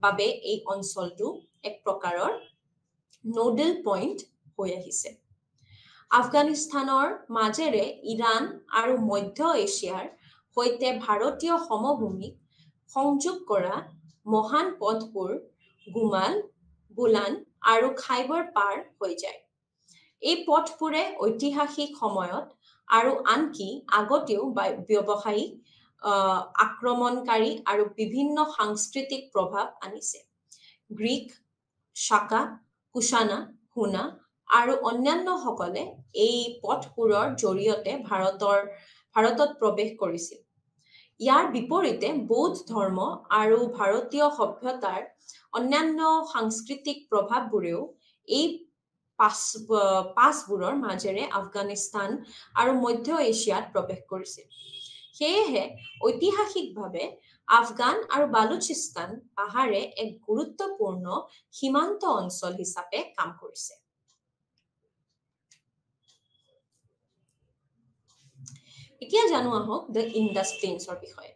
বাবে এই অঞ্চলটো এক প্ৰকাৰৰ নোডেল পইণ্ট হৈ আহিছে। আফগানিস্তানৰ মাজেৰে ইৰাণ আৰু মধ্য এছিয়াৰ সৈতে ভাৰতীয় সমভূমিক সংযোগ কৰা মহান পথবোৰ গুমাল, বুলান আৰু খাইবৰ পাৰ হৈ যায়। এই পথবোৰে ঐতিহাসিক সময়ত আৰু আনকি আগতেও ব্যৱসায়িক আক্ৰমণকাৰী আৰু বিভিন্ন সাংস্কৃতিক প্ৰভাৱ আনিছে। গ্ৰীক, শাকা, কুশানা, হুনা আৰু অন্যান্যসকলে এই পথবোৰৰ জৰিয়তে ভাৰতত প্ৰৱেশ কৰিছিল। ইয়াৰ বিপৰীতে বৌদ্ধ ধৰ্ম আৰু ভাৰতীয় সভ্যতাৰ অন্যান্য সাংস্কৃতিক প্ৰভাৱবোৰেও এই পাছবোৰৰ মাজেৰে আফগানিস্তান আৰু মধ্য এছিয়াত প্ৰৱেশ কৰিছিল। সেয়েহে ঐতিহাসিকভাৱে আফগান আৰু বালুচিস্তান পাহাৰে এক গুৰুত্বপূৰ্ণ সীমান্ত অঞ্চল হিচাপে কাম কৰিছে। এতিয়া জানো আহক দ্য ইণ্ডাছ প্লেইনছৰ বিষয়ে।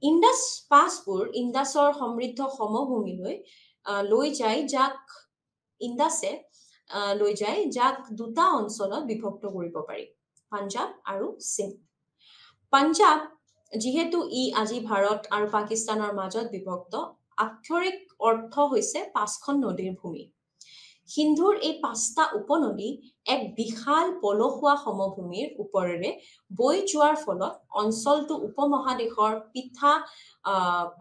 ইণ্ডাছ পাছবোৰ ইণ্ডাছৰ সমৃদ্ধ সমভূমিলৈ লৈ যায় যাক দুটা অঞ্চলত বিভক্ত কৰিব পাৰি, পাঞ্জাৱ আৰু সিন্ধ। পাঞ্জাৱ যিহেতু ই আজি ভাৰত আৰু পাকিস্তানৰ মাজত বিভক্ত, আক্ষৰিক অৰ্থ হৈছে 5খন নদীৰ ভূমি। সিন্ধুৰ এই 5টা উপনদী এক বিশাল পলসুৱা সমভূমিৰ ওপৰেৰে বৈ যোৱাৰ ফলত অঞ্চলটো উপমহাদেশৰ পিঠা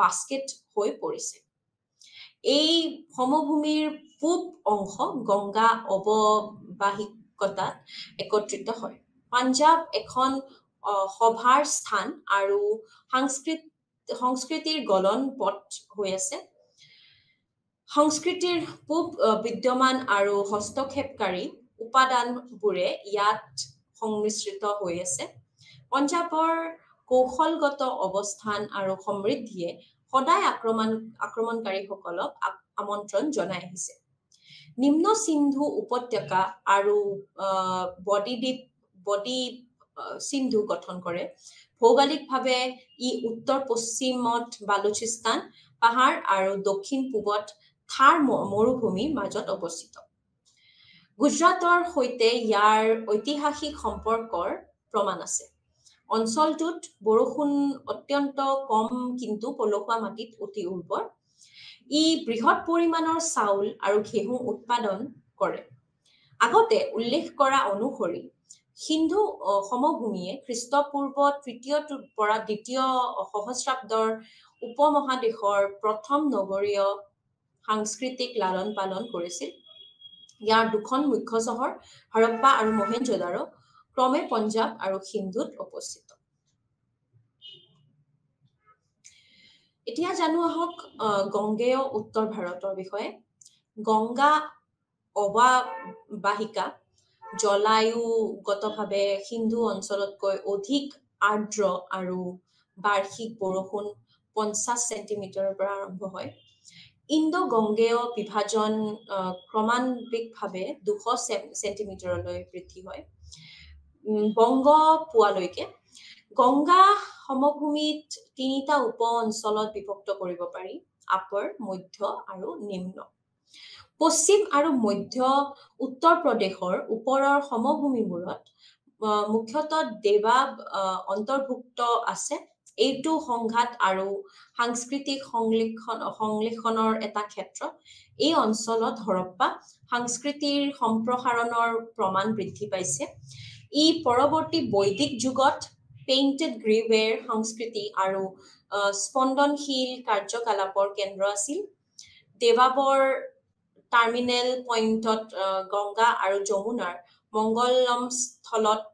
বাস্কেট হৈ পৰিছে। এই সমভূমিৰ পূব অংশ গংগা অৱবাহিকাত একত্ৰিত হয়। পাঞ্জাৱ এখন সভাৰ স্থান আৰু সংস্কৃতিৰ গলন পথ হৈ আছে। সংস্কৃতিৰ পূব বিদ্যমান আৰু হস্তক্ষেপকাৰী উপাদানবোৰে ইয়াত সংমিশ্ৰিত হৈ আছে। পাঞ্জাৱৰ কৌশলগত অৱস্থান আৰু সমৃদ্ধিয়ে সদায় আক্ৰমণকাৰীসকলক আমন্ত্ৰণ জনাই আহিছে। নিম্ন সিন্ধু উপত্যকা আৰু বডি সিন্ধু গঠন কৰে। ভৌগোলিকভাৱে ই উত্তৰ পশ্চিমত বালুচিস্তান পাহাৰ আৰু দক্ষিণ পূবত থাৰ মৰুভূমিৰ মাজত অৱস্থিত। গুজৰাটৰ সৈতে ইয়াৰ ঐতিহাসিক সম্পৰ্কৰ প্ৰমাণ আছে। অঞ্চলটোত বৰষুণ অত্যন্ত কম কিন্তু পলসুৱা মাটিত অতি উৰ্বৰ। ই বৃহৎ পৰিমাণৰ চাউল আৰু ঘেঁহু উৎপাদন কৰে। আগতে উল্লেখ কৰা অনুসৰি সিন্ধু সমভূমিয়ে খ্ৰীষ্টপূৰ্ব 3ৰ পৰা 2য় সহস্ৰাব্দৰ উপমহাদেশৰ প্ৰথম নগৰীয় সাংস্কৃতিক লালন পালন কৰিছিল। ইয়াৰ 2খন মুখ্য চহৰ হৰপ্পা আৰু মহেঞ্জোদাৰো ক্ৰমে পঞ্জাৱ আৰু সিন্ধুত অৱস্থিত। এতিয়া জানো আহক গংগেয় উত্তৰ ভাৰতৰ বিষয়ে। গংগা অৱবাহিকা জলবায়ুগতভাৱে সিন্ধু অঞ্চলতকৈ অধিক আৰ্দ্ৰ আৰু বাৰ্ষিক বৰষুণ 50 চেণ্টিমিটাৰৰ পৰা আৰম্ভ হয়। ইণ্ডো-গংগেয় বিভাজন ক্ৰমান্বিতভাৱে 200 চেণ্টিমিটাৰলৈ বৃদ্ধি হয় বংগ পোৱালৈকে। গংগা সমভূমিত 3টা উপ অঞ্চলত বিভক্ত কৰিব পাৰি, আপাৰ, মধ্য আৰু নিম্ন। পশ্চিম আৰু মধ্য উত্তৰ প্ৰদেশৰ ওপৰৰ সমভূমিবোৰত মুখ্যতঃ দেৱা অন্তৰ্ভুক্ত আছে। এইটো সংঘাত আৰু সাংস্কৃতিক সংলেখনৰ এটা ক্ষেত্ৰ। এই অঞ্চলত হৰপ্পা সংস্কৃতিৰ সম্প্ৰসাৰণৰ প্ৰমাণ বৃদ্ধি পাইছে। ই পৰৱৰ্তী বৈদিক যুগত পেইণ্টেড গ্ৰেৱেৰ সংস্কৃতি আৰু স্পন্দনশীল কাৰ্যকলাপৰ কেন্দ্ৰ আছিল। দেৱাবৰ টাৰ্মিনেল পইণ্টত গংগা আৰু যমুনাৰ মংগলম স্থলত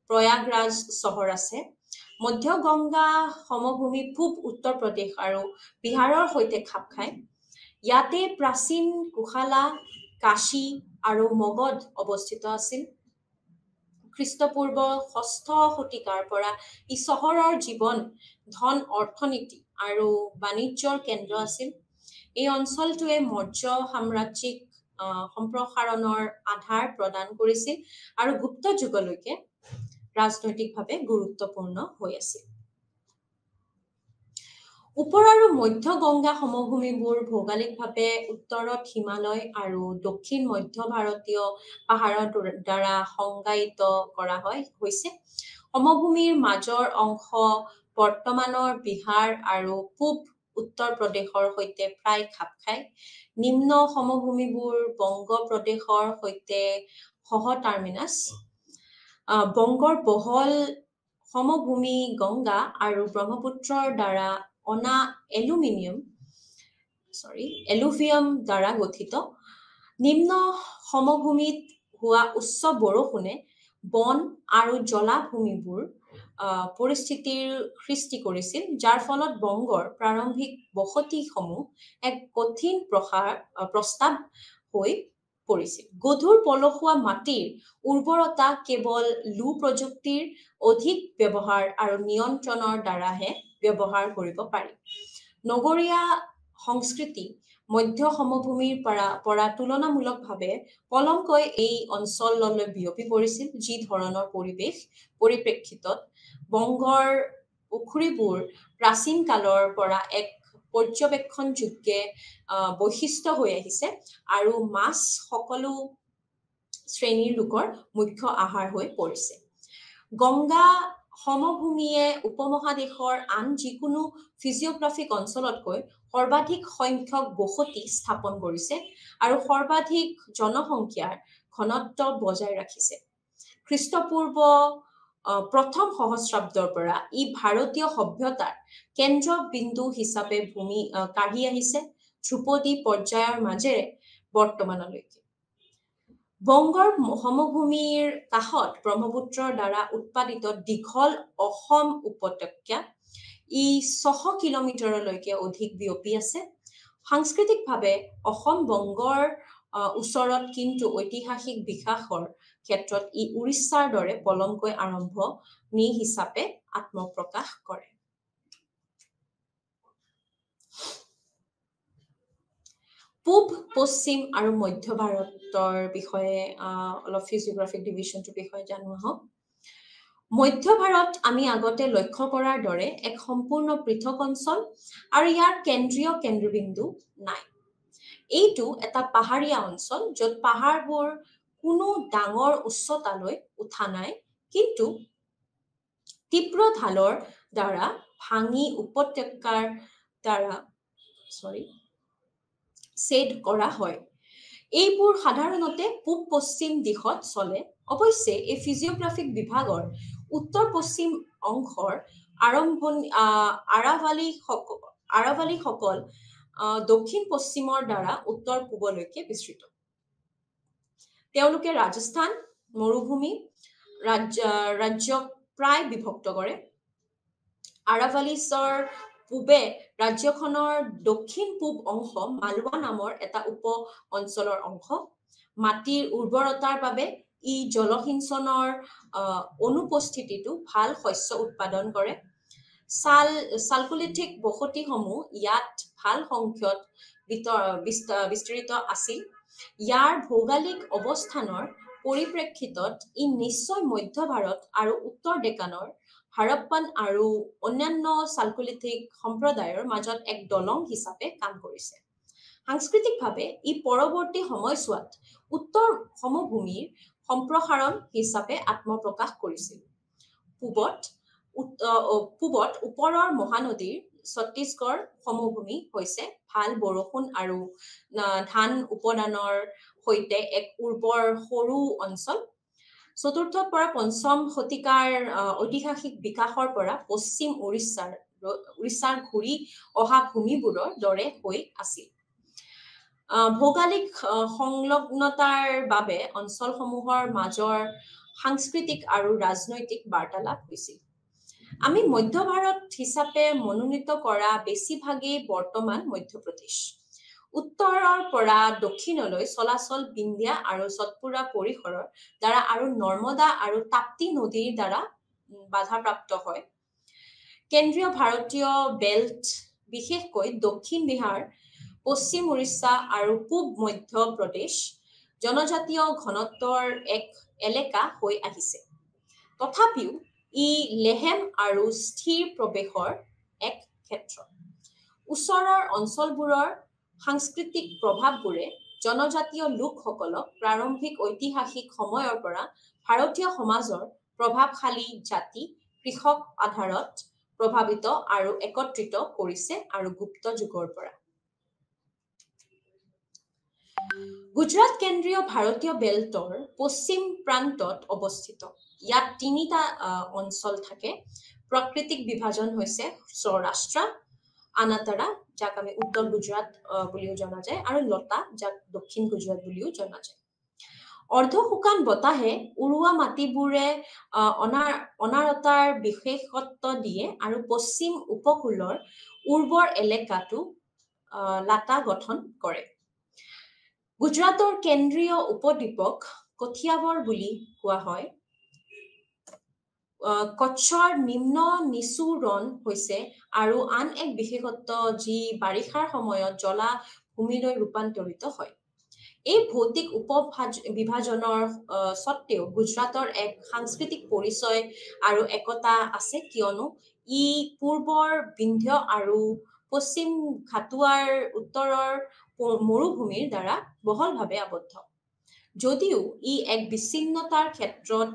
প্ৰয়াগৰাজ চহৰ আছে। মধ্য গংগা সমভূমি পূব উত্তৰ প্ৰদেশ আৰু বিহাৰৰ সৈতে খাপ খায়। ইয়াতে প্ৰাচীন কুশালা, কাশী আৰু মগধ অৱস্থিত আছিল। খ্ৰীষ্টপূৰ্ব ৬ষ্ঠ শতিকাৰ পৰা ই চহৰৰ জীৱন, ধন, অৰ্থনীতি আৰু বাণিজ্যৰ কেন্দ্ৰ আছিল। এই অঞ্চলটোৱে মৌৰ্য সাম্ৰাজ্যিক সম্প্ৰসাৰণৰ আধাৰ প্ৰদান কৰিছিল আৰু গুপ্ত যুগলৈকে ৰাজনৈতিকভাৱে গুৰুত্বপূৰ্ণ হৈ আছিল। উত্তৰ আৰু মধ্য গংগা সমভূমিবোৰ ভৌগোলিকভাৱে উত্তৰত হিমালয় আৰু দক্ষিণ মধ্য ভাৰতীয় পাহাৰৰ দ্বাৰা সংজ্ঞায়িত কৰা হৈছে। সমভূমিৰ মাজৰ অংশ বৰ্তমানৰ বিহাৰ আৰু পূব উত্তৰ প্ৰদেশৰ সৈতে প্ৰায় খাপ খায়। নিম্ন সমভূমিবোৰ বংগ প্ৰদেশৰ সৈতে সহ-টাৰ্মিনাছ। বংগৰ বহল সমভূমি গংগা আৰু ব্ৰহ্মপুত্ৰৰ দ্বাৰা অনা এলুভিয়াম দ্বাৰা গঠিত। নিম্ন সমভূমিত হোৱা উচ্চ বৰষুণে বন আৰু জলাভূমিবোৰ পৰিস্থিতিৰ সৃষ্টি কৰিছিল, যাৰ ফলত বংগৰ প্ৰাৰম্ভিক বসতিসমূহ এক কঠিন প্ৰস্তাৱ হৈ পৰিছিল। গধুৰ পলসুৱা মাটিৰ উৰ্বৰতা কেৱল লু প্ৰযুক্তিৰ অধিক ব্যৱহাৰ আৰু নিয়ন্ত্ৰণৰ দ্বাৰাহে ব্যৱহাৰ কৰিব পাৰি। নগৰীয়া সংস্কৃতি মধ্য সমভূমিৰ পৰা তুলনামূলকভাৱে পলমকৈ এই অঞ্চললৈ বিয়পি পৰিছিল, যি ধৰণৰ পৰিপ্ৰেক্ষিতত বংগৰ পুখুৰীবোৰ প্ৰাচীন কালৰ পৰা এক পৰ্যবেক্ষণযোগ্য বৈশিষ্ট্য হৈ আহিছে আৰু মাছ সকলো শ্ৰেণীৰ লোকৰ মুখ্য আহাৰ হৈ পৰিছে। গংগা সমভূমিয়ে উপমহাদেশৰ আন যিকোনো ফিজিঅগ্ৰাফিক অঞ্চলতকৈ সৰ্বাধিক সংখ্যক বসতি স্থাপন কৰিছে আৰু সৰ্বাধিক জনসংখ্যাৰ ঘনত্ব বজাই ৰাখিছে। খ্ৰীষ্টপূৰ্ব প্ৰথম সহস্ৰাব্দৰ পৰা ই ভাৰতীয় সভ্যতাৰ কেন্দ্ৰবিন্দু হিচাপে কাঢ়ি আহিছে, ধ্ৰুপদী পৰ্যায়ৰ মাজেৰে বৰ্তমানলৈকে। বংগৰ সমভূমিৰ কাষত ব্ৰহ্মপুত্ৰৰ দ্বাৰা উৎপাদিত দীঘল অসম উপত্যকা, ই ৬০০ কিলোমিটাৰলৈকে অধিক বিয়পি আছে। সাংস্কৃতিকভাৱে অসম বংগৰ ওচৰত, কিন্তু ঐতিহাসিক বিকাশৰ ক্ষেত্ৰত ই উৰিষ্যাৰ দৰে পলমকৈ আৰম্ভণি হিচাপে আত্মপ্ৰকাশ কৰে। পূব, পশ্চিম আৰু মধ্য ভাৰতৰ বিষয়ে অলপ ফিজিঅগ্ৰাফিক ডিভিজনটোৰ বিষয়ে জানো আহক। মধ্য ভাৰত আমি আগতে লক্ষ্য কৰাৰ দৰে এক সম্পূৰ্ণ পৃথক অঞ্চল আৰু ইয়াৰ কেন্দ্ৰবিন্দু নাই। এইটো এটা পাহাৰীয়া অঞ্চল য'ত পাহাৰবোৰ কোনো ডাঙৰ উচ্চতালৈ উঠা নাই, কিন্তু তীব্ৰ ঢালৰ দ্বাৰা ভাঙি উপত্যকাৰ দ্বাৰা ছেদ কৰা হয়। এইবোৰ সাধাৰণতে পূব-পশ্চিম দিশত চলে। অৱশ্যে এই ফিজিঅগ্ৰাফিক বিভাগৰ উত্তৰ-পশ্চিম অংশৰ আৰাভালীসকল দক্ষিণ-পশ্চিমৰ দ্বাৰা উত্তৰ-পূবলৈকে বিস্তৃত। তেওঁলোকে ৰাজস্থান মৰুভূমি ৰাজ্যক প্ৰায় বিভক্ত কৰে। আৰাভালীছৰ পূবে ৰাজ্যখনৰ দক্ষিণ-পূব অংশ মালৱা নামৰ এটা উপ অঞ্চলৰ অংশ। মাটিৰ উৰ্বৰতাৰ বাবে ই জলসিঞ্চনৰ অনুপস্থিতিতো ভাল শস্য উৎপাদন কৰে। চালকোলিথিক বসতিসমূহ ইয়াত ভাল সংখ্যক বিস্তৃত আছিল। ইয়াৰ ভৌগোলিক অৱস্থানৰ পৰিপ্ৰেক্ষিতত ই নিশ্চয় মধ্য ভাৰত আৰু উত্তৰ ডেকানৰ হাৰাপ্পান আৰু অন্যান্য চালকোলিথিক সম্প্ৰদায়ৰ মাজত এক দলং হিচাপে কাম কৰিছে। সাংস্কৃতিকভাৱে ই পৰৱৰ্তী সময়ছোৱাত উত্তৰ সমভূমিৰ সম্প্ৰসাৰণ হিচাপে আত্মপ্ৰকাশ কৰিছিল। পূবত ওপৰৰ মহানদীৰ ছত্তীশগড় সমভূমি হৈছে ভাল বৰষুণ আৰু ধান উৎপাদনৰ সৈতে এক উৰ্বৰ সৰু অঞ্চল। চতুৰ্থৰ পৰা পঞ্চম শতিকাৰ ঐতিহাসিক বিকাশৰ পৰা পশ্চিম উৰিষ্যাৰ ঘূৰি অহা ভূমিবোৰৰ দৰে হৈ আছিল। ভৌগোলিক সংলগ্নতাৰ বাবে অঞ্চলসমূহৰ মাজৰ সাংস্কৃতিক আৰু ৰাজনৈতিক বাৰ্তালাপ হৈছিল। আমি মধ্য ভাৰত হিচাপে মনোনীত কৰা বেছিভাগেই বৰ্তমান মধ্যপ্ৰদেশ। উত্তৰৰ পৰা দক্ষিণলৈ চলাচল বিন্ধ্যা আৰু সতপুৰা পৰিসৰৰ দ্বাৰা আৰু নৰ্মদা আৰু তাপ্তি নদীৰ দ্বাৰা বাধাপ্ৰাপ্ত হয়। কেন্দ্ৰীয় ভাৰতীয় বেল্ট বিশেষকৈ দক্ষিণ বিহাৰ, পশ্চিম উৰিষ্যা আৰু পূব মধ্য প্ৰদেশ জনজাতীয় ঘনত্বৰ এক এলেকা হৈ আহিছে। তথাপিও ই লেহেম আৰু স্থিৰ প্ৰৱেশৰ এক ক্ষেত্ৰ। ওচৰৰ অঞ্চলবোৰৰ সাংস্কৃতিক প্ৰভাৱবোৰে জনজাতীয় লোকসকলক প্ৰাৰম্ভিক ঐতিহাসিক সময়ৰ পৰা ভাৰতীয় সমাজৰ প্ৰভাৱশালী জাতি কৃষক আধাৰত প্ৰভাৱিত আৰু একত্ৰিত কৰিছে আৰু গুপ্ত যুগৰ পৰা। গুজৰাট কেন্দ্ৰীয় ভাৰতীয় বেল্টৰ পশ্চিম প্ৰান্তত অৱস্থিত। ইয়াত তিনিটা অঞ্চল থাকে। প্ৰাকৃতিক বিভাজন হৈছে সৌৰাষ্ট্ৰ, আনাতাৰা, যাক আমি উত্তৰ গুজৰাট বুলিও জনা যায়, আৰু লতা, যাক দক্ষিণ গুজৰাট বুলিও জনা যায়। অৰ্ধ শুকান বতাহে উৰুৱা মাটিবোৰে অনাৰতাৰ বিশেষত্ব দিয়ে আৰু পশ্চিম উপকূলৰ উৰ্বৰ এলেকাটো লতা গঠন কৰে। গুজৰাটৰ কেন্দ্ৰীয় উপদ্বীপক কঠিয়াবৰ বুলি কোৱা হয়। কচ্ছৰ নিম্ন নিচু ৰণ হৈছে আৰু আন এক বিশেষত্ব যি বাৰিষাৰ সময়ত জলাভূমিলৈ ৰূপান্তৰিত হয়। এই ভৌতিক বিভাজনৰ স্বত্তেও গুজৰাটৰ এক সাংস্কৃতিক পৰিচয় আৰু একতা আছে, কিয়নো ই পূৰ্বৰ বিন্ধ্য আৰু পশ্চিম ঘাটোৱাৰ উত্তৰৰ মৰুভূমিৰ দ্বাৰা বহলভাৱে আবদ্ধ। যদিও ই এক বিচ্ছিন্নতাৰ ক্ষেত্ৰত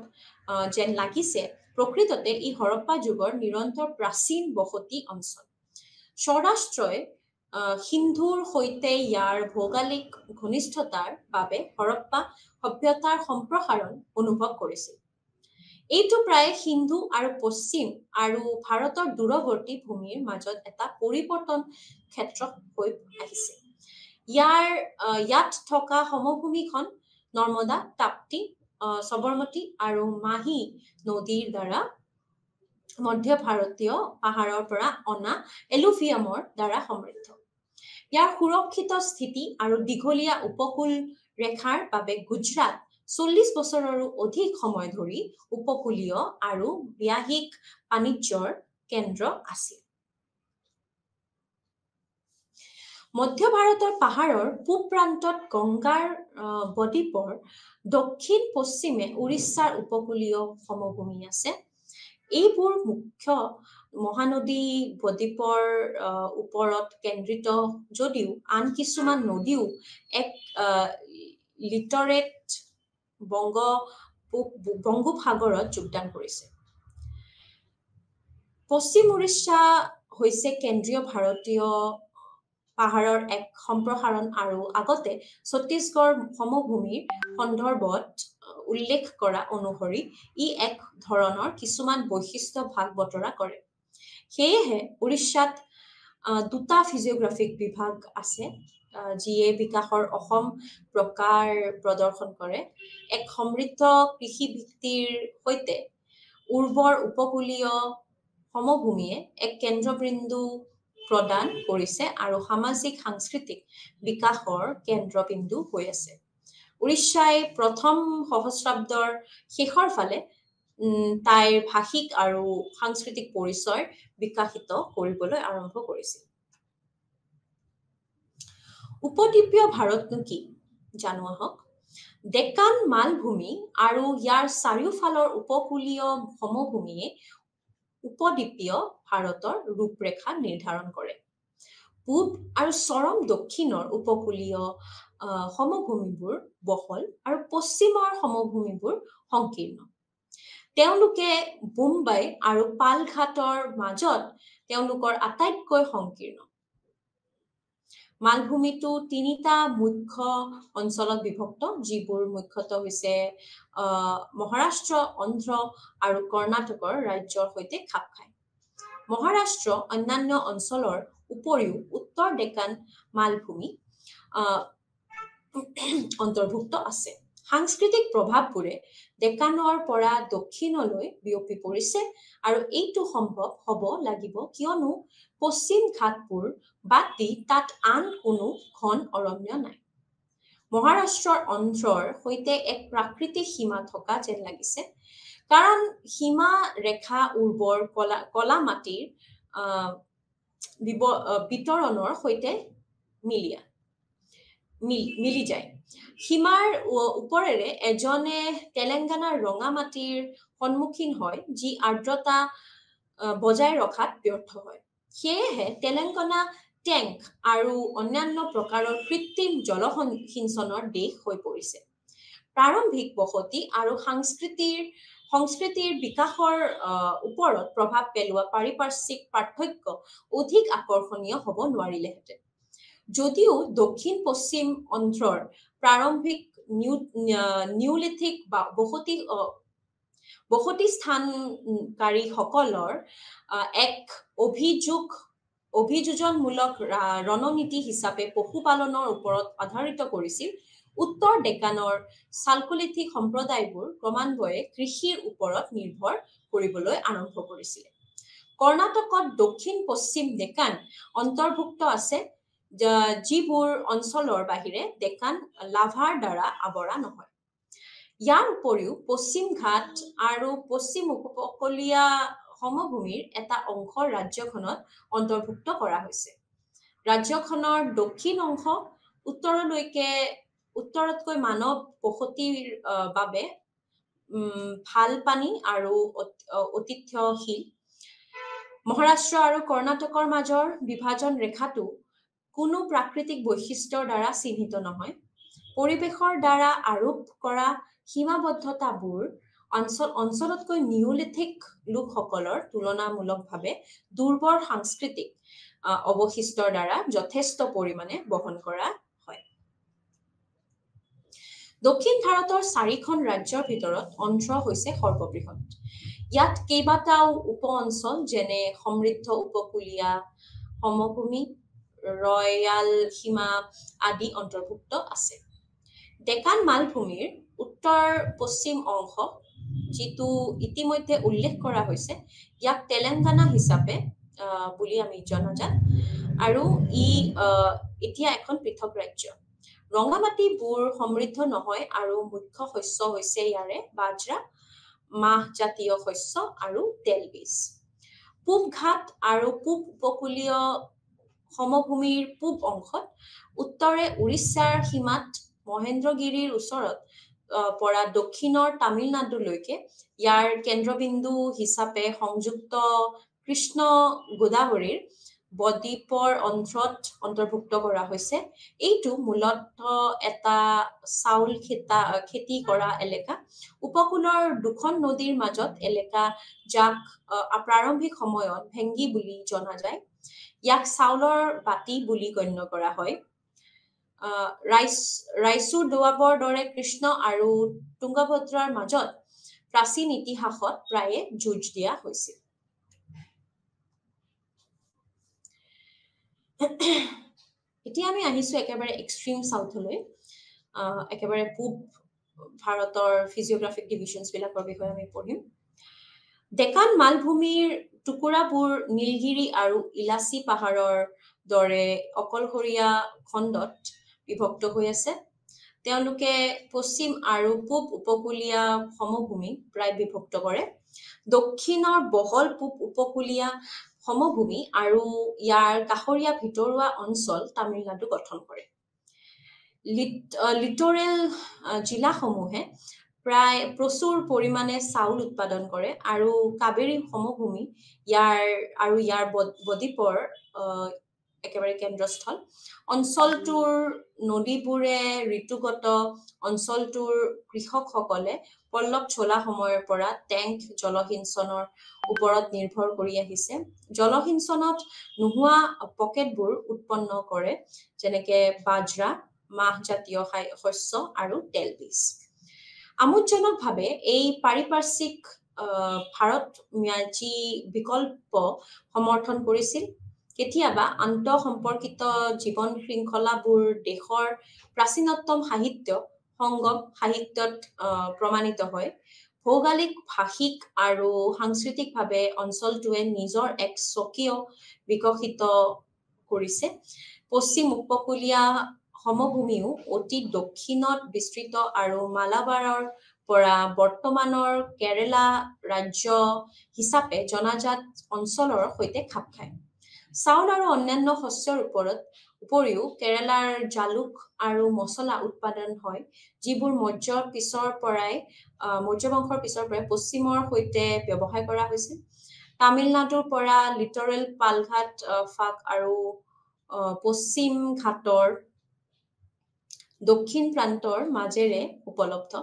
যেন লাগিছে, প্ৰকৃততে ই হৰপ্পা যুগৰ নিৰন্তৰ প্ৰাচীন বসতি অঞ্চল। সৌৰাষ্ট্ৰই সিন্ধুৰ সৈতে ইয়াৰ ভৌগোলিক ঘনিষ্ঠতাৰ বাবে হৰপ্পা সভ্যতাৰ সম্প্ৰসাৰণ অনুভৱ কৰিছিল। এইটো প্ৰায় সিন্ধু আৰু পশ্চিম আৰু ভাৰতৰ দূৰৱৰ্তী ভূমিৰ মাজত এটা পৰিৱৰ্তন ক্ষেত্ৰ হৈ আহিছে। ইয়াত থকা সমভূমিখন নৰ্মদা, তাপ্তি, সবৰমতী আৰু মাহী নদীৰ দ্বাৰা মধ্য ভাৰতীয় পাহাৰৰ পৰা অনা এলুভিয়ামৰ দ্বাৰা সমৃদ্ধ। ইয়াৰ সুৰক্ষিত স্থিতি আৰু দীঘলীয়া উপকূল ৰেখাৰ বাবে গুজৰাট 40 বছৰৰো অধিক সময় ধৰি উপকূলীয় আৰু বাহ্যিক বাণিজ্যৰ কেন্দ্ৰ আছিল। মধ্য ভাৰতৰ পাহাৰৰ পূব প্ৰান্তত গংগাৰ বদ্বীপৰ দক্ষিণ পশ্চিমে উৰিষ্যাৰ উপকূলীয় সমভূমি আছে। এইবোৰ মুখ্য মহানদী বদ্বীপৰ ওপৰত কেন্দ্ৰিত যদিও আন কিছুমান নদীও এক লিটৰেট বংগোপসাগৰত যোগদান কৰিছে। পশ্চিম উৰিষ্যা হৈছে কেন্দ্ৰীয় ভাৰতীয় পাহাৰৰ এক সম্প্ৰসাৰণ আৰু আগতে ছত্তীশগড় সমভূমিৰ সন্দৰ্ভত উল্লেখ কৰা অনুসৰি ই এক ধৰণৰ কিছুমান বৈশিষ্ট্য ভাগ বতৰা কৰে। সেয়েহে উৰিষ্যাত দুটা ফিজিঅগ্ৰাফিক বিভাগ আছে, যিয়ে বিকাশৰ অসম প্ৰকাৰ প্ৰদৰ্শন কৰে। এক সমৃদ্ধ কৃষিভিত্তিৰ সৈতে উৰ্বৰ উপকূলীয় সমভূমিয়ে এক কেন্দ্ৰবিন্দু প্ৰদান কৰিছে আৰু সামাজিক সাংস্কৃতিক বিকাশৰ কেন্দ্ৰবিন্দু হৈ আছে। উৰিষ্যাই প্ৰথম সহস্ৰাব্দৰ শেষৰ ফালে তাইৰ ভাষিক আৰু সাংস্কৃতিক পৰিচয় বিকশিত কৰিবলৈ আৰম্ভ কৰিছিল। উপদ্বীপীয় ভাৰতনো কি জানো আহক। ডেকান মালভূমি আৰু ইয়াৰ চাৰিওফালৰ উপকূলীয় সমভূমিয়ে উপদ্বীপীয় ভাৰতৰ ৰূপৰেখা নিৰ্ধাৰণ কৰে। পূব আৰু চৰম দক্ষিণৰ উপকূলীয় সমভূমিবোৰ বহল আৰু পশ্চিমৰ সমভূমিবোৰ সংকীৰ্ণ। তেওঁলোকে বোম্বাই আৰু পালঘাটৰ মাজত তেওঁলোকৰ আটাইতকৈ সংকীৰ্ণ। মালভূমিটো তিনিটা মুখ্য অঞ্চলত বিভক্ত, যিবোৰ মুখ্যতঃ হৈছে মহাৰাষ্ট্ৰ, অন্ধ্ৰ আৰু কৰ্ণাটকৰ ৰাজ্যৰ সৈতে খাপ খায়। মহাৰাষ্ট্ৰ অন্যান্য অঞ্চলৰ উপৰিও উত্তৰ ডেকান মালভূমি অন্তৰ্ভুক্ত আছে। সাংস্কৃতিক প্ৰভাৱবোৰে ডেকানৰ পৰা দক্ষিণলৈ বিয়পি পৰিছে আৰু এইটো সম্ভৱ হ'ব লাগিব কিয়নো পশ্চিম ঘাটবোৰ বাদ দি তাত আন কোনো ঘন অৰণ্য নাই। মহাৰাষ্ট্ৰৰ অন্ধ্ৰৰ সৈতে এক প্ৰাকৃতিক সীমা থকা যেন লাগিছে, কাৰণ সীমা ৰেখা উৰ্বৰ কলা মাটিৰ বিতৰণৰ সৈতে মিলি যায়। সীমাৰ ওপৰেৰে এজনে তেলেংগানাৰ ৰঙা মাটিৰ সন্মুখীন হয়, যি আৰ্দ্ৰতা বজাই ৰখাত ব্যৰ্থ হয়। সেয়েহে তেলেংগানা টেংক আৰু অন্যান্য প্ৰকাৰৰ কৃত্ৰিম জলসিঞ্চনৰ দেশ হৈ পৰিছে। প্ৰাৰম্ভিক বসতি আৰু সংস্কৃতিৰ বিকাশৰ ওপৰত প্ৰভাৱ পেলোৱা পাৰিপাৰ্শ্বিক পাৰ্থক্য অধিক আকৰ্ষণীয় হ'ব নোৱাৰিলেহেঁতেন। যদিও দক্ষিণ পশ্চিম অন্ধ্ৰৰ প্ৰাৰম্ভিক নিউলিথিক বসতি স্থানকাৰীসকলৰ এক অভিযোজনমূলক ৰণনীতি হিচাপে পশুপালনৰ ওপৰত আধাৰিত কৰিছিল, উত্তৰ ডেকানৰ চালকোলিথিক সম্প্ৰদায়বোৰ ক্ৰমান্বয়ে কৃষিৰ ওপৰত নিৰ্ভৰ কৰিবলৈ আৰম্ভ কৰিছিল। কৰ্ণাটকত দক্ষিণ পশ্চিম ডেকান অন্তৰ্ভুক্ত আছে, যিবোৰ অঞ্চলৰ বাহিৰে ডেকান লাভাৰ দ্বাৰা আৱৰা নহয়। ইয়াৰ উপৰিও পশ্চিম ঘাট আৰু পশ্চিম উপকূলীয় সমভূমিৰ এটা অংশ ৰাজ্যখনত অন্তৰ্ভুক্ত কৰা হৈছে। ৰাজ্যখনৰ দক্ষিণ অংশ উত্তৰতকৈ মানৱ বসতিৰ বাবে ভাল পানী আৰু অতিথ্যশীল। মহাৰাষ্ট্ৰ আৰু কৰ্ণাটকৰ মাজৰ বিভাজন ৰেখাটো কোনো প্ৰাকৃতিক বৈশিষ্ট্যৰ দ্বাৰা চিহ্নিত নহয়। পৰিৱেশৰ দ্বাৰা আৰোপ কৰা সীমাবদ্ধতাবোৰ অঞ্চলতকৈ নিউলিথিক লোকসকলৰ তুলনামূলকভাৱে দুৰ্বল সাংস্কৃতিক অৱশিষ্টৰ দ্বাৰা যথেষ্ট পৰিমাণে বহন কৰা হয়। দক্ষিণ ভাৰতৰ 4খন ৰাজ্যৰ ভিতৰত অন্ধ্ৰ হৈছে সৰ্ববৃহৎ। ইয়াত কেইবাটাও উপ অঞ্চল যেনে সমৃদ্ধ উপকূলীয় সমভূমি, ৰয়াল সীমা আদি অন্তৰ্ভুক্ত আছে। ডেকান মালভূমিৰ উত্তৰ-পশ্চিম অংশ, যিটো ইতিমধ্যে উল্লেখ কৰা হৈছে, ইয়াক তেলেংগানা হিচাপে বুলি আমি জনাজাত, আৰু ই এতিয়া এখন পৃথক ৰাজ্য। ৰঙামাটিবোৰ সমৃদ্ধ নহয় আৰু মুখ্য শস্য হৈছে ইয়াৰে বাজৰা, মাহজাতীয় শস্য আৰু তেলবীজ। পূব ঘাট আৰু পূব উপকূলীয় সমভূমিৰ পূব অংশত উত্তৰে উৰিষ্যাৰ সীমাত মহেন্দ্ৰগিৰিৰ ওচৰত পৰা দক্ষিণৰ তামিলনাডুলৈকে ইয়াৰ কেন্দ্ৰবিন্দু হিচাপে সংযুক্ত কৃষ্ণ-গোদাৱৰীৰ বদ্বীপৰ অন্ধ্ৰত অন্তৰ্ভুক্ত কৰা হৈছে। এইটো মূলতঃ এটা চাউল খেতি কৰা এলেকা। উপকূলৰ দুখন নদীৰ মাজত এলেকা, যাক প্ৰাৰম্ভিক সময়ত ভেংগী বুলি জনা যায়, ইয়াক চাউলৰ বাটি বুলি গণ্য কৰা হয়। ৰাইচুৰ দোৱাবৰ দৰে কৃষ্ণ আৰু তুংগভদ্ৰাৰ মাজত প্ৰাচীন ইতিহাসত প্ৰায়ে যুঁজ দিয়া হৈছিল। এতিয়া আমি আহিছো একেবাৰে এক্সট্ৰিম চাউথলৈ, একেবাৰে পূব ভাৰতৰ ফিজিঅগ্ৰাফিক ডিভিজনছ বিলাকৰ বিষয়ে আমি পঢ়িম। ডেকান মালভূমিৰ টুকুৰাবোৰ নীলগিৰি আৰু ইলাচি পাহাৰৰ দৰে অকলশৰীয়া খণ্ডত বিভক্ত হৈ আছে। তেওঁলোকে পশ্চিম আৰু পূব উপকূলীয় সমভূমি প্ৰায় বিভক্ত কৰে। দক্ষিণৰ বহল পূব উপকূলীয় সমভূমি আৰু ইয়াৰ কাষৰীয়া ভিতৰুৱা অঞ্চল তামিলনাডু গঠন কৰে। লিটৰেল জিলাসমূহে প্ৰায় প্ৰচুৰ পৰিমাণে চাউল উৎপাদন কৰে আৰু কাবেৰী সমভূমি ইয়াৰ বদ্বীপৰ একেবাৰে কেন্দ্ৰস্থল অঞ্চলটোৰ নদীবোৰে ঋতুগত অঞ্চলটোৰ কৃষকসকলে পল্লৱ চলা সময়ৰ পৰা টেংক জলসিঞ্চনৰ ওপৰত নিৰ্ভৰ কৰি আহিছে জলসিঞ্চনত নোহোৱা পকেটবোৰ উৎপন্ন কৰে যেনেকে বাজৰা মাহজাতীয় শস্য আৰু তেলবীজ আমোদজনকভাৱে এই পাৰিপাৰ্শ্বিক ভাৰত ম্যাজি বিকল্প সমৰ্থন কৰিছিল কেতিয়াবা আন্তঃসম্পৰ্কিত জীৱন শৃংখলাবোৰ দেশৰ প্ৰাচীনতম সাহিত্য সংগম সাহিত্যত প্ৰমাণিত হয় ভৌগোলিক ভাষিক আৰু সাংস্কৃতিকভাৱে অঞ্চলটোৱে নিজৰ এক স্বকীয় বিকশিত কৰিছে পশ্চিম উপকূলীয় সমভূমিও অতি দক্ষিণত বিস্তৃত আৰু মালাবাৰৰ পৰা বৰ্তমানৰ কেৰালা ৰাজ্য হিচাপে জনাজাত অঞ্চলৰ সৈতে খাপ খায় চাউল আৰু অন্যান্য শস্যৰ উপৰিও কেৰালাৰ জালুক আৰু মছলা উৎপাদন হয় যিবোৰ মৌৰ্য বংশৰ পিছৰ পৰাই পশ্চিমৰ সৈতে ব্যৱসায় কৰা হৈছিল তামিলনাডুৰ পৰা লিটৰেল পালঘাট ফাক আৰু পশ্চিম ঘাটৰ দক্ষিণ প্ৰান্তৰ মাজেৰে উপলব্ধ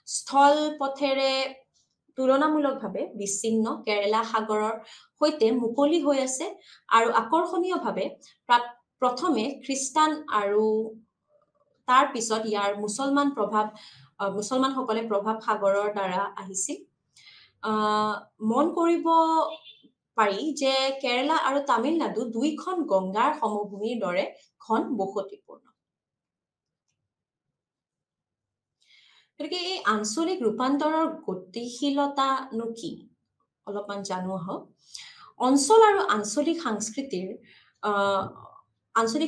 স্থল পথেৰে তুলনামূলকভাৱে বিচ্ছিন্ন কেৰালা সাগৰৰ সৈতে মুকলি হৈ আছে আৰু আকৰ্ষণীয়ভাৱে প্ৰথমে খ্ৰীষ্টান আৰু তাৰ পিছত ইয়াৰ মুছলমানসকলে প্ৰভাৱ সাগৰৰ দ্বাৰা আহিছিল মন কৰিব পাৰি যে কেৰালা আৰু তামিলনাডু দুইখন গংগাৰ সমভূমিৰ দৰে ঘন বসতিপূৰ্ণ গতিকে এই আঞ্চলিক ৰূপান্তৰৰ গতিশীলতানো কি অলপমান জানো আহক অঞ্চল আৰু আঞ্চলিক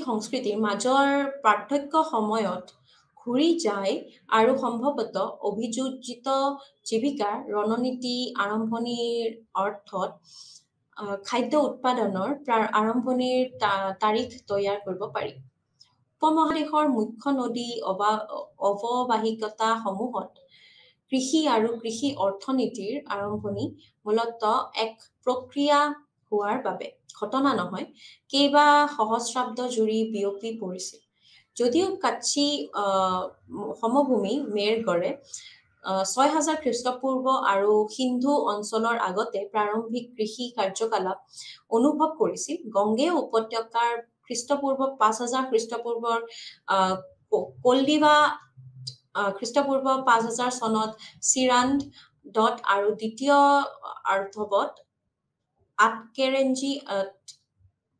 সংস্কৃতিৰ মাজৰ পাৰ্থক্য সময়ত ঘূৰি যায় আৰু সম্ভৱতঃ অভিযোজিত জীৱিকাৰ ৰণনীতি আৰম্ভণিৰ অৰ্থত খাদ্য উৎপাদনৰ আৰম্ভণিৰ তাৰিখ তৈয়াৰ কৰিব পাৰি উপমহাদেশৰ মুখ্য নদী অৱবাহিকতাসমূহত কৃষি আৰু কৃষি অৰ্থনীতিৰ আৰম্ভণি মূলতঃ এক প্ৰক্ৰিয়া হোৱাৰ বাবে ঘটনা নহয় কেইবা সহস্ৰাব্দ জুৰি বিয়পি পৰিছিল যদিও কাচ্চি সমভূমি মেৰগড়ে ৬০০০ খ্ৰীষ্টপূৰ্ব আৰু সিন্ধু অঞ্চলৰ আগতে প্ৰাৰম্ভিক কৃষি কাৰ্যকলাপ অনুভৱ কৰিছিল গংগেয় উপত্যকাৰ খ্ৰীষ্টপূৰ্ব ৫০০০ খ্ৰীষ্টপূৰ্বৰ কলডিবা খ্ৰীষ্টপূৰ্ব ৫০০০ চনত চিৰান্দ দত আৰু দ্বিতীয় আৰ্ধৱত আটকেৰেঞ্জি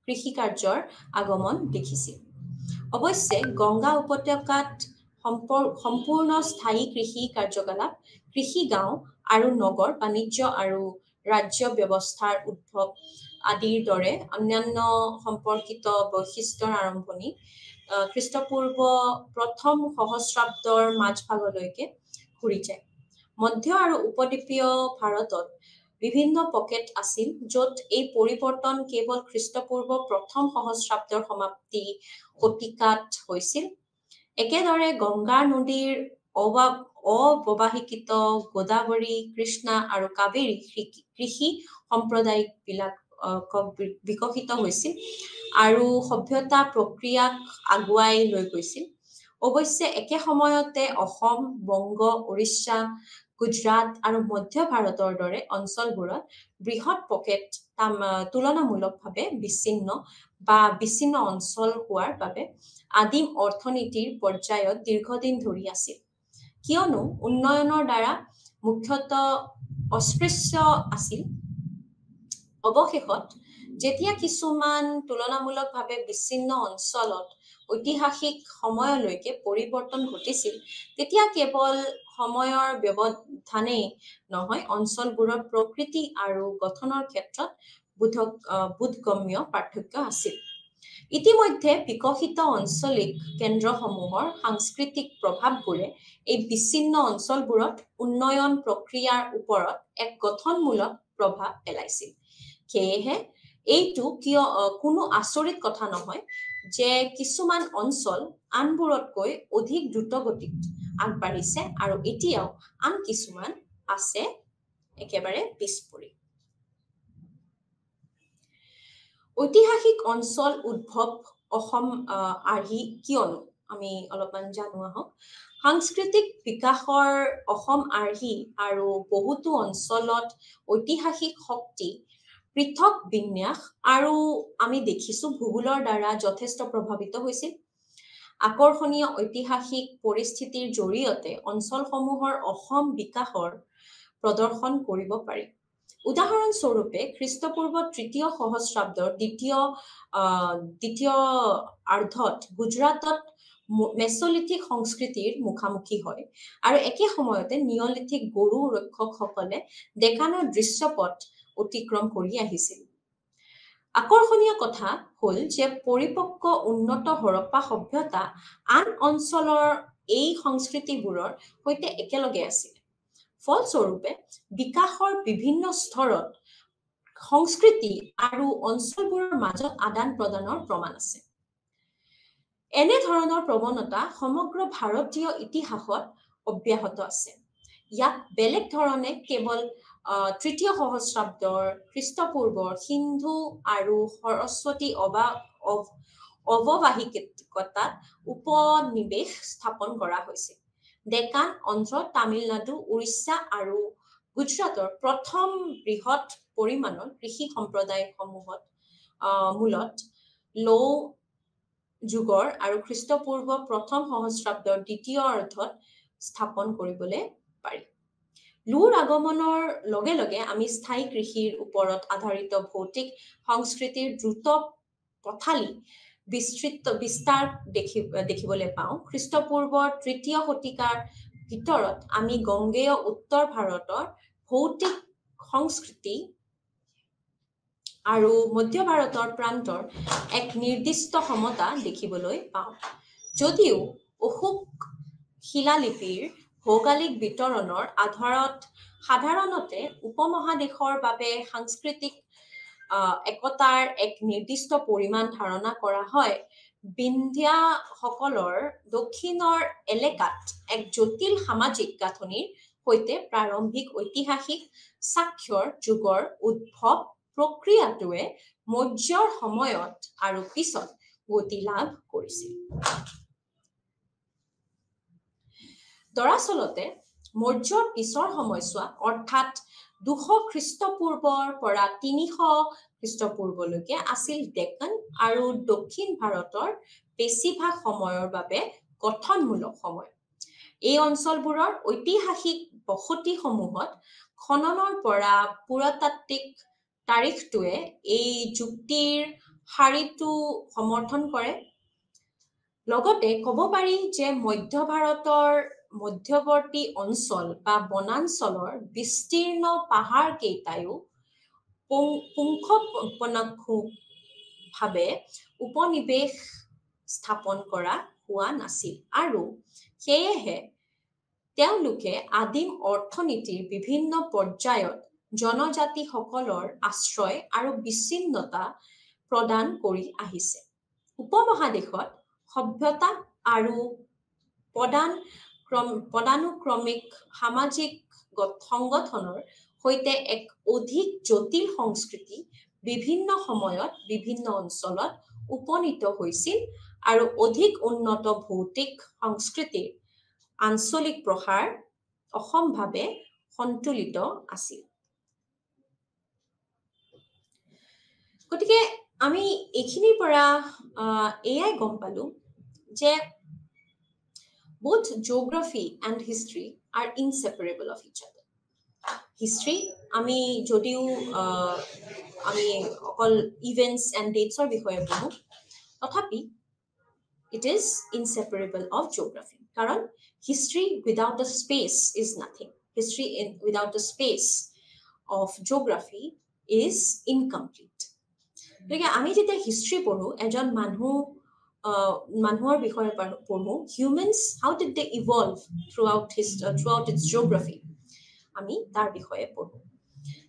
কৃষি কাৰ্যৰ আগমন দেখিছিল অৱশ্যে গংগা উপত্যকাত সম্পূৰ্ণ স্থায়ী কৃষি কাৰ্যকলাপ কৃষি গাঁও আৰু নগৰ বাণিজ্য আৰু ৰাজ্য ব্যৱস্থাৰ উদ্ভৱ আদিৰ দৰে অন্যান্য সম্পৰ্কিত বৈশিষ্ট্যৰ আৰম্ভণি খ্ৰীষ্টপূৰ্ব প্ৰথম সহস্ৰাব্দৰ মাজভাগলৈকে ঘূৰি যায় মধ্য আৰু উপদ্বীপীয় ভাৰতত বিভিন্ন পকেট আছিল য'ত এই পৰিৱৰ্তন কেৱল খ্ৰীষ্টপূৰ্ব প্ৰথম সহস্ৰাব্দৰ সমাপ্তি শতিকাত হৈছিল একেদৰে গংগা নদীৰ অৱবাহিকিত গোদাৱৰী কৃষ্ণা আৰু কাবেৰী কৃষি সম্প্ৰদায়বিলাক বিকশিত হৈছিল আৰু সভ্যতা প্ৰক্ৰিয়াক আগুৱাই লৈ গৈছিল অৱশ্যে একে সময়তে অসম বংগ উৰিষ্যা গুজৰাট আৰু মধ্য ভাৰতৰ দৰে অঞ্চলবোৰত বৃহৎ পকেট তুলনামূলকভাৱে বিচ্ছিন্ন অঞ্চল হোৱাৰ বাবে আদিম অৰ্থনীতিৰ পৰ্যায়ত দীৰ্ঘদিন ধৰি আছিল কিয়নো উন্নয়নৰ দ্বাৰা মুখ্যতঃ অস্পৃশ্য আছিল অৱশেষত যেতিয়া কিছুমান তুলনামূলকভাৱে বিচ্ছিন্ন অঞ্চলত ঐতিহাসিক সময়লৈকে পৰিৱৰ্তন ঘটিছিল তেতিয়া কেৱল সময়ৰ ব্যৱধানেই নহয় অঞ্চলবোৰৰ প্ৰকৃতি আৰু গঠনৰ ক্ষেত্ৰত বোধগম্য পাৰ্থক্য আছিল ইতিমধ্যে বিকশিত আঞ্চলিক কেন্দ্ৰসমূহৰ সাংস্কৃতিক প্ৰভাৱবোৰে এই বিচ্ছিন্ন অঞ্চলবোৰত উন্নয়ন প্ৰক্ৰিয়াৰ ওপৰত এক গঠনমূলক প্ৰভাৱ পেলাইছিল সেয়েহে এইটো কোনো আচৰিত কথা নহয় যে কিছুমান অঞ্চল আনবোৰতকৈ অধিক দ্ৰুতগতিত আগবাঢ়িছে আৰু এতিয়াও আন কিছুমান আছে একেবাৰে পিছপৰি ঐতিহাসিক অঞ্চল উদ্ভৱ অসম আৰ্হি কিয়নো আমি অলপমান জানো আহক সাংস্কৃতিক বিকাশৰ অসম আৰ্হি আৰু বহুতো অঞ্চলত ঐতিহাসিক শক্তি পৃথক বিন্যাস আৰু আমি দেখিছো ভূগোলৰ দ্বাৰা যথেষ্ট প্ৰভাৱিত হৈছিল আকৰ্ষণীয় ঐতিহাসিক পৰিস্থিতিৰ জৰিয়তে অঞ্চলসমূহৰ অসম বিকাশৰ প্ৰদৰ্শন কৰিব পাৰি উদাহৰণস্বৰূপে খ্ৰীষ্টপূৰ্ব তৃতীয় সহস্ৰাব্দৰ দ্বিতীয় আৰ্ধত গুজৰাটত মেছলিথিক সংস্কৃতিৰ মুখামুখি হয় আৰু একে সময়তে নিয়লিথিক গৰু ৰক্ষকসকলে ডেকানৰ দৃশ্যপট অতিক্ৰম কৰি আহিছিল আকৰ্ষণীয় কথা হ'ল যে পৰিপক্ক উন্নত হৰপ্পা সভ্যতা আন অঞ্চলৰ এই সংস্কৃতিবোৰৰ সৈতে একেলগে আছিল ফলস্বৰূপে বিকাশৰ বিভিন্ন স্তৰত সংস্কৃতি আৰু অঞ্চলবোৰৰ মাজত আদান প্ৰদানৰ প্ৰমাণ আছে এনে ধৰণৰ প্ৰৱণতা সমগ্ৰ ভাৰতীয় ইতিহাসত অব্যাহত আছে ইয়াক বেলেগ ধৰণে কেৱল তৃতীয় সহস্ৰাব্দৰ খ্ৰীষ্টপূৰ্বৰ সিন্ধু আৰু সৰস্বতী অৱবাহিকতাত উপনিৱেশ স্থাপন কৰা হৈছিল ডেকান অন্ধ্ৰ তামিলনাডু উৰিষ্যা আৰু গুজৰাটৰ প্ৰথম বৃহৎ পৰিমাণৰ কৃষি সম্প্ৰদায়সমূহত মূলত লৌ যুগৰ আৰু খ্ৰীষ্টপূৰ্ব প্ৰথম সহস্ৰাব্দৰ দ্বিতীয় অৰ্ধত স্থাপন কৰিবলৈ পাৰি লুৰ আগমনৰ লগে লগে আমি স্থায়ী কৃষিৰ ওপৰত আধাৰিত ভৌতিক সংস্কৃতিৰ দ্ৰুত পথালি বিস্তাৰ দেখিবলৈ পাওঁ খ্ৰীষ্টপূৰ্বৰ তৃতীয় শতিকাৰ ভিতৰত আমি গংগেয় উত্তৰ ভাৰতৰ ভৌতিক সংস্কৃতি আৰু মধ্য ভাৰতৰ প্ৰান্তৰ এক নিৰ্দিষ্ট সমতা দেখিবলৈ পাওঁ যদিও অশোক শিলালিপিৰ ভৌগোলিক বিতৰণৰ আধাৰত সাধাৰণতে উপমহাদেশৰ বাবে সাংস্কৃতিক একতাৰ এক নিৰ্দিষ্ট পৰিমাণ ধাৰণা কৰা হয় বিন্ধ্যাসকলৰ দক্ষিণৰ এলেকাত এক জটিল সামাজিক গাঁথনিৰ সৈতে প্ৰাৰম্ভিক ঐতিহাসিক সাক্ষৰ যুগৰ উদ্ভৱ প্ৰক্ৰিয়াটোৱে মৌৰ্যৰ সময়ত আৰু পিছত গতি লাভ কৰিছিল দৰাচলতে মৌৰ্যৰ পিছৰ সময়ছোৱা অৰ্থাৎ 200 খ্ৰীষ্টপূৰ্বৰ পৰা 300 খ্ৰীষ্টপূৰ্বলৈকে আছিল ডেকান আৰু দক্ষিণ ভাৰতৰ বেছিভাগ সময়ৰ বাবে গঠনমূলক সময় এই অঞ্চলবোৰৰ ঐতিহাসিক বসতিসমূহত খননৰ পৰা পুৰাতাত্ত্বিক তাৰিখটোৱে এই যুক্তিৰ শাৰীটো সমৰ্থন কৰে লগতে ক'ব পাৰি যে মধ্য ভাৰতৰ মধ্যৱৰ্তী অঞ্চল বা বনাঞ্চলৰ বিস্তীৰ্ণ পাহাৰ কেইটায়ো পুংখানুপুংখভাৱে উপনিৱেশ স্থাপন কৰা হোৱা নাছিল আৰু সেয়েহে তেওঁলোকে আদিম অৰ্থনীতিৰ বিভিন্ন পৰ্যায়ত জনজাতিসকলৰ আশ্ৰয় আৰু বিচ্ছিন্নতা প্ৰদান কৰি আহিছে উপমহাদেশত সভ্যতা আৰু পদানুক্ৰমিক সামাজিক সংগঠনৰ সৈতে এক অধিক জটিল সংস্কৃতি বিভিন্ন সময়ত বিভিন্ন অঞ্চলত উপনীত হৈছিল আৰু অধিক উন্নত ভৌতিক সংস্কৃতিৰ আঞ্চলিক প্ৰসাৰ অসমভাৱে সন্তুলিত আছিল গতিকে আমি এইখিনিৰ পৰা এয়াই গম পালো যে both geography and history are inseparable of each other history আমি যদিও আমি অকল ইভেন্টস এন্ড ডেটছৰ বিষয়ে পঢ়ো তথাপি it is inseparable of geography কারণ history without the space is nothing history without the space of geography is incomplete গতিকে আমি যেতিয়া হিষ্ট্ৰী পঢ়ো এজন মানুহৰ বিষয়ে পঢ়ো humans how did they evolve throughout its geography আমি তাৰ বিষয়ে পঢ়ো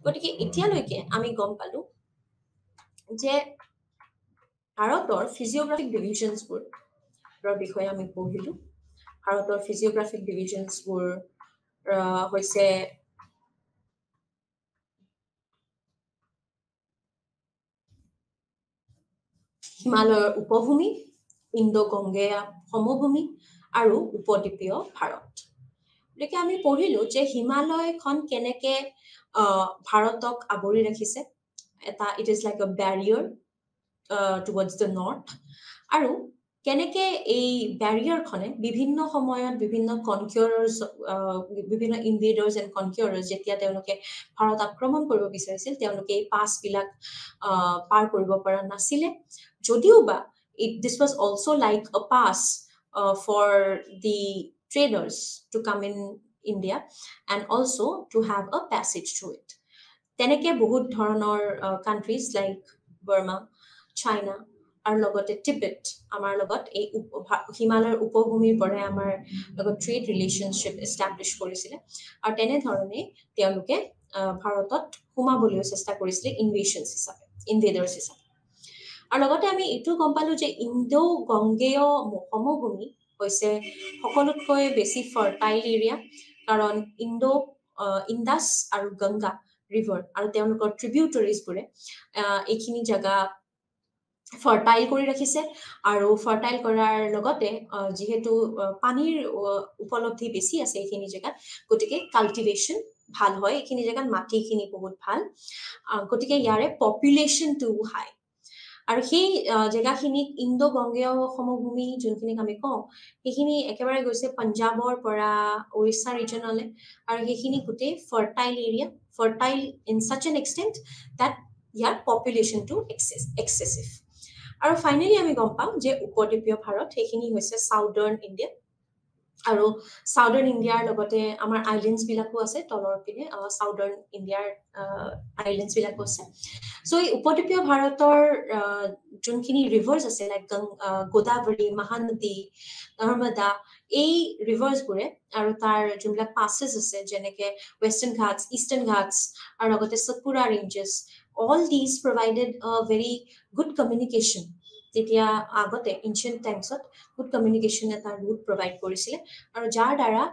গতিকে এতিয়ালৈকে আমি গম পালো যে ভাৰতৰ ফিজিওগ্ৰাফিক ডিভিজনছবোৰ বিষয়ে আমি পঢ়িলো ভাৰতৰ ফিজিওগ্ৰাফিক ডিভিজনছবোৰ হৈছে হিমালয়ৰ উপভূমি, ইণ্ডো-গংগেয়া সমভূমি আৰু উপদ্বীপীয় ভাৰত। গতিকে আমি পঢ়িলো যে হিমালয়খন কেনেকে ভাৰতক আৱৰি ৰাখিছে। It is like a barrier towards the north. আৰু কেনেকে এই ব্যাৰিয়াৰখনে বিভিন্ন সময়ত বিভিন্ন কনকিউৰাৰ্ছ বিভিন্ন ইনভেডাৰ্ছ এণ্ড কনকিউৰাৰ্ছ যেতিয়া তেওঁলোকে ভাৰত আক্ৰমণ কৰিব বিচাৰিছিল তেওঁলোকে এই পাছবিলাক পাৰ কৰিব পৰা নাছিলে। যদিও বা this was also like a pass for the traders to come in India and also to have a passage through it. তেনেকে বহুত ধৰণৰ countries like Burma, China আৰু লগতে টিবেট আমাৰ লগত এই হিমালয়ৰ উপভূমিৰ পৰাই আমাৰ লগত ট্ৰেড ৰিলেশ্যনশ্বিপ এষ্টাব্লিছ কৰিছিলে আৰু তেনেধৰণে তেওঁলোকে ভাৰতত সোমাবলৈ চেষ্টা কৰিছিলে ইনভেডাৰ্ছ হিচাপে। আৰু লগতে আমি এইটো গম পালো যে ইণ্ডো গংগেয় সমভূমি হৈছে সকলোতকৈ বেছি ফাৰ্টাইল এৰিয়া, কাৰণ ইণ্ডাছ আৰু গংগা ৰিভাৰ আৰু তেওঁলোকৰ ট্ৰিবিউটৰিজবোৰে এইখিনি জাগা ফাৰ্টাইল কৰি ৰাখিছে। আৰু ফাৰ্টাইল কৰাৰ লগতে যিহেতু পানীৰ উপলব্ধি বেছি আছে এইখিনি জেগাত, গতিকে কাল্টিভেশ্যন ভাল হয় এইখিনি জেগাত, মাটিখিনি বহুত ভাল, গতিকে ইয়াৰে পপুলেশ্যনটো হাই। আৰু সেই জেগাখিনিক ইণ্ডো গংগেয় সমভূমি যোনখিনিক আমি কওঁ সেইখিনি একেবাৰে গৈছে পাঞ্জাৱৰ পৰা উৰিষ্যা ৰিজনলৈ, আৰু সেইখিনি গোটেই fertile area, fertile in such an extent that ইয়াৰ পপুলেশ্যনটো এক্সেছিভ। আৰু ফাইনেলি আমি গম পাম যে উপদ্বীপীয় ভাৰত সেইখিনি হৈছে চাউদাৰ্ণ ইণ্ডিয়া, আৰু চাউদাৰ্ণ ইণ্ডিয়াৰ লগতে আমাৰ আইলেণ্ডছবিলাকো আছে তলৰ পিনে, চাউদাৰ্ণ ইণ্ডিয়াৰ আইলেণ্ডছবিলাকো আছে। চ' এই উপদ্বীপীয় ভাৰতৰ যোনখিনি ৰিভাৰ্ছ আছে লাইক গোদাবৰী, মহানদী, নৰ্মদা, এই ৰিভাৰ্ছবোৰে আৰু তাৰ যোনবিলাক পাছেছ আছে যেনেকে ৱেষ্টাৰ্ণ ঘাটছ, ইষ্টাৰ্ণ ঘাটছ আৰু লগতে Satpura ranges, all these provided a very good communication. তেতিয়া আগতে এনচিয়েণ্ট টাইমছত গুড কমিউনিকেশ্যন এটা ৰুট প্ৰভাইড কৰিছিলে, আৰু যাৰ দ্বাৰা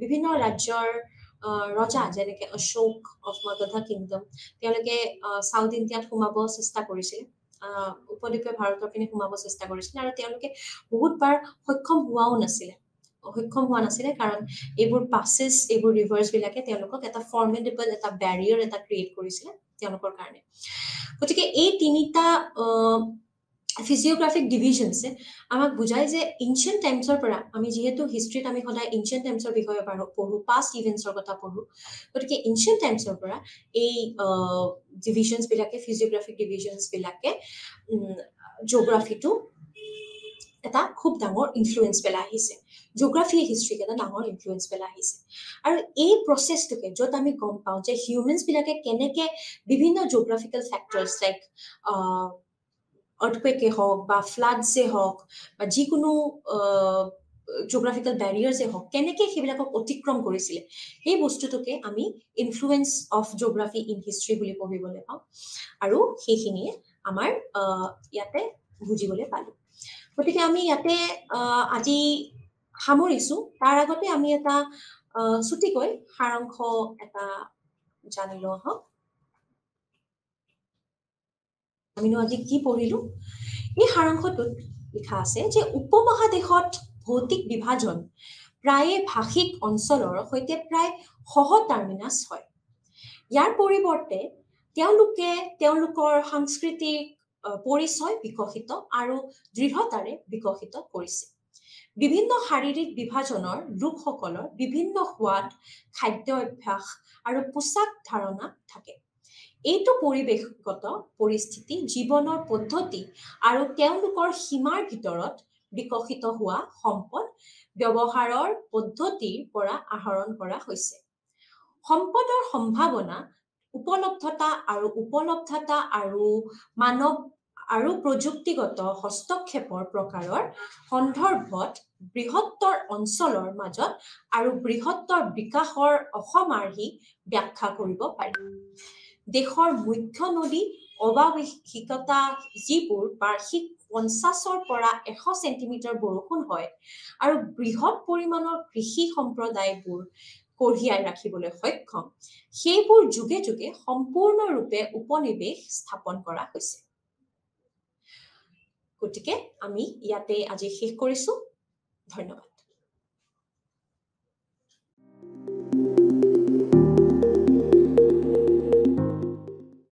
বিভিন্ন ৰাজ্যৰ ৰজা যেনেকে অশোক অফ মগধা কিংডম তেওঁলোকে সাউথ ইণ্ডিয়াত সোমাব চেষ্টা কৰিছিলে, উপদ্বীপীয় ভাৰতৰ পিনে সোমাব চেষ্টা কৰিছিলে, আৰু তেওঁলোকে বহুতবাৰ সক্ষম হোৱা নাছিলে কাৰণ এইবোৰ পাছেছ, এইবোৰ ৰিভাৰ্ছবিলাকে তেওঁলোকক এটা ফৰ্মিডেবল এটা বেৰিয়াৰ এটা ক্ৰিয়েট কৰিছিলে তেওঁলোকৰ কাৰণে। গতিকে এই তিনিটা ফিজিঅগ্ৰাফিক ডিভিজনছে আমাক বুজায় যে এনচিয়েণ্ট টাইমছৰ পৰা, আমি যিহেতু হিষ্ট্ৰীত আমি সদায় এনচিয়েণ্ট টাইমছৰ বিষয়ে পঢ়োঁ, পাষ্ট ইভেণ্টছৰ কথা পঢ়োঁ, গতিকে এনচিয়েণ্ট টাইমছৰ পৰা এই ডিভিজনছবিলাকে, ফিজিঅগ্ৰাফিক ডিভিজনছবিলাকে জিঅ'গ্ৰাফিটো এটা খুব ডাঙৰ ইনফ্লুৱেঞ্চ পেলাই আহিছে, জিঅ'গ্ৰাফিয়ে হিষ্ট্ৰীক এটা ডাঙৰ ইনফ্লুৱেঞ্চ পেলাই আহিছে। আৰু এই প্ৰচেছটোকে য'ত আমি গম পাওঁ যে হিউমেনছবিলাকে কেনেকৈ বিভিন্ন জিঅ'গ্ৰাফিকেল ফেক্টৰ্ছ লাইক আৰ্থকুৱেকে হওক বা ফ্লাডছে হওক বা যিকোনো জিঅ'গ্ৰাফিকেল বেৰিয়াৰ্ছে হওক কেনেকৈ সেইবিলাকক অতিক্ৰম কৰিছিলে, সেই বস্তুটোকে আমি influence of geography in history বুলি পঢ়িবলৈ পাওঁ, আৰু সেইখিনিয়ে আমাৰ ইয়াতে বুজিবলৈ পালোঁ। গতিকে আমি ইয়াতে আজি সামৰিছোঁ। তাৰ আগতে আমি এটা চুটিকৈ সাৰাংশ এটা জানি লওঁ আহক। আমিনো আজি কি পঢ়িলোঁ? এই সাৰাংশটোত লিখা আছে যে উপমহাদেশত ভৌতিক বিভাজন প্ৰায়ে ভাষিক অঞ্চলৰ সৈতে প্ৰায় সহটাৰ্মিনাছ হয়। ইয়াৰ পৰিৱৰ্তে তেওঁলোকে তেওঁলোকৰ সাংস্কৃতিক পৰিচয় বিকশিত আৰু দৃঢ়তাৰে বিকশিত কৰিছে। বিভিন্ন শাৰীৰিক বিভাজনৰ লোকসকলৰ বিভিন্ন সোৱাদ, খাদ্য অভ্যাস আৰু পোচাক ধাৰণা থাকে। এইটো পৰিৱেশগত পৰিস্থিতি, জীৱনৰ পদ্ধতি আৰু তেওঁলোকৰ সীমাৰ ভিতৰত বিকশিত হোৱা সম্পদ ব্যৱহাৰৰ পদ্ধতিৰ পৰা আহৰণ কৰা হৈছে। সম্পদৰ সম্ভাৱনা, উপলব্ধতা আৰু মানৱ আৰু প্ৰযুক্তিগত হস্তক্ষেপৰ প্ৰকাৰৰ সন্দৰ্ভত বৃহত্তৰ অঞ্চলৰ মাজত আৰু বৃহত্তৰ বিকাশৰ অসমাৰ্হি ব্যাখ্যা কৰিব পাৰি। দেশৰ মুখ্য নদী অৱাৱহিকতা যিবোৰ বাৰ্ষিক 50ৰ পৰা 100 চেণ্টিমিটাৰ বৰষুণ হয় আৰু বৃহৎ পৰিমাণৰ কৃষি সম্প্ৰদায়বোৰ কঢ়িয়াই ৰাখিবলৈ সক্ষম, সেইবোৰ যুগে যুগে সম্পূৰ্ণৰূপে উপনিৱেশ স্থাপন কৰা হৈছে। গতিকে আমি ইয়াতে আজি শেষ কৰিছোঁ ধন্যবাদ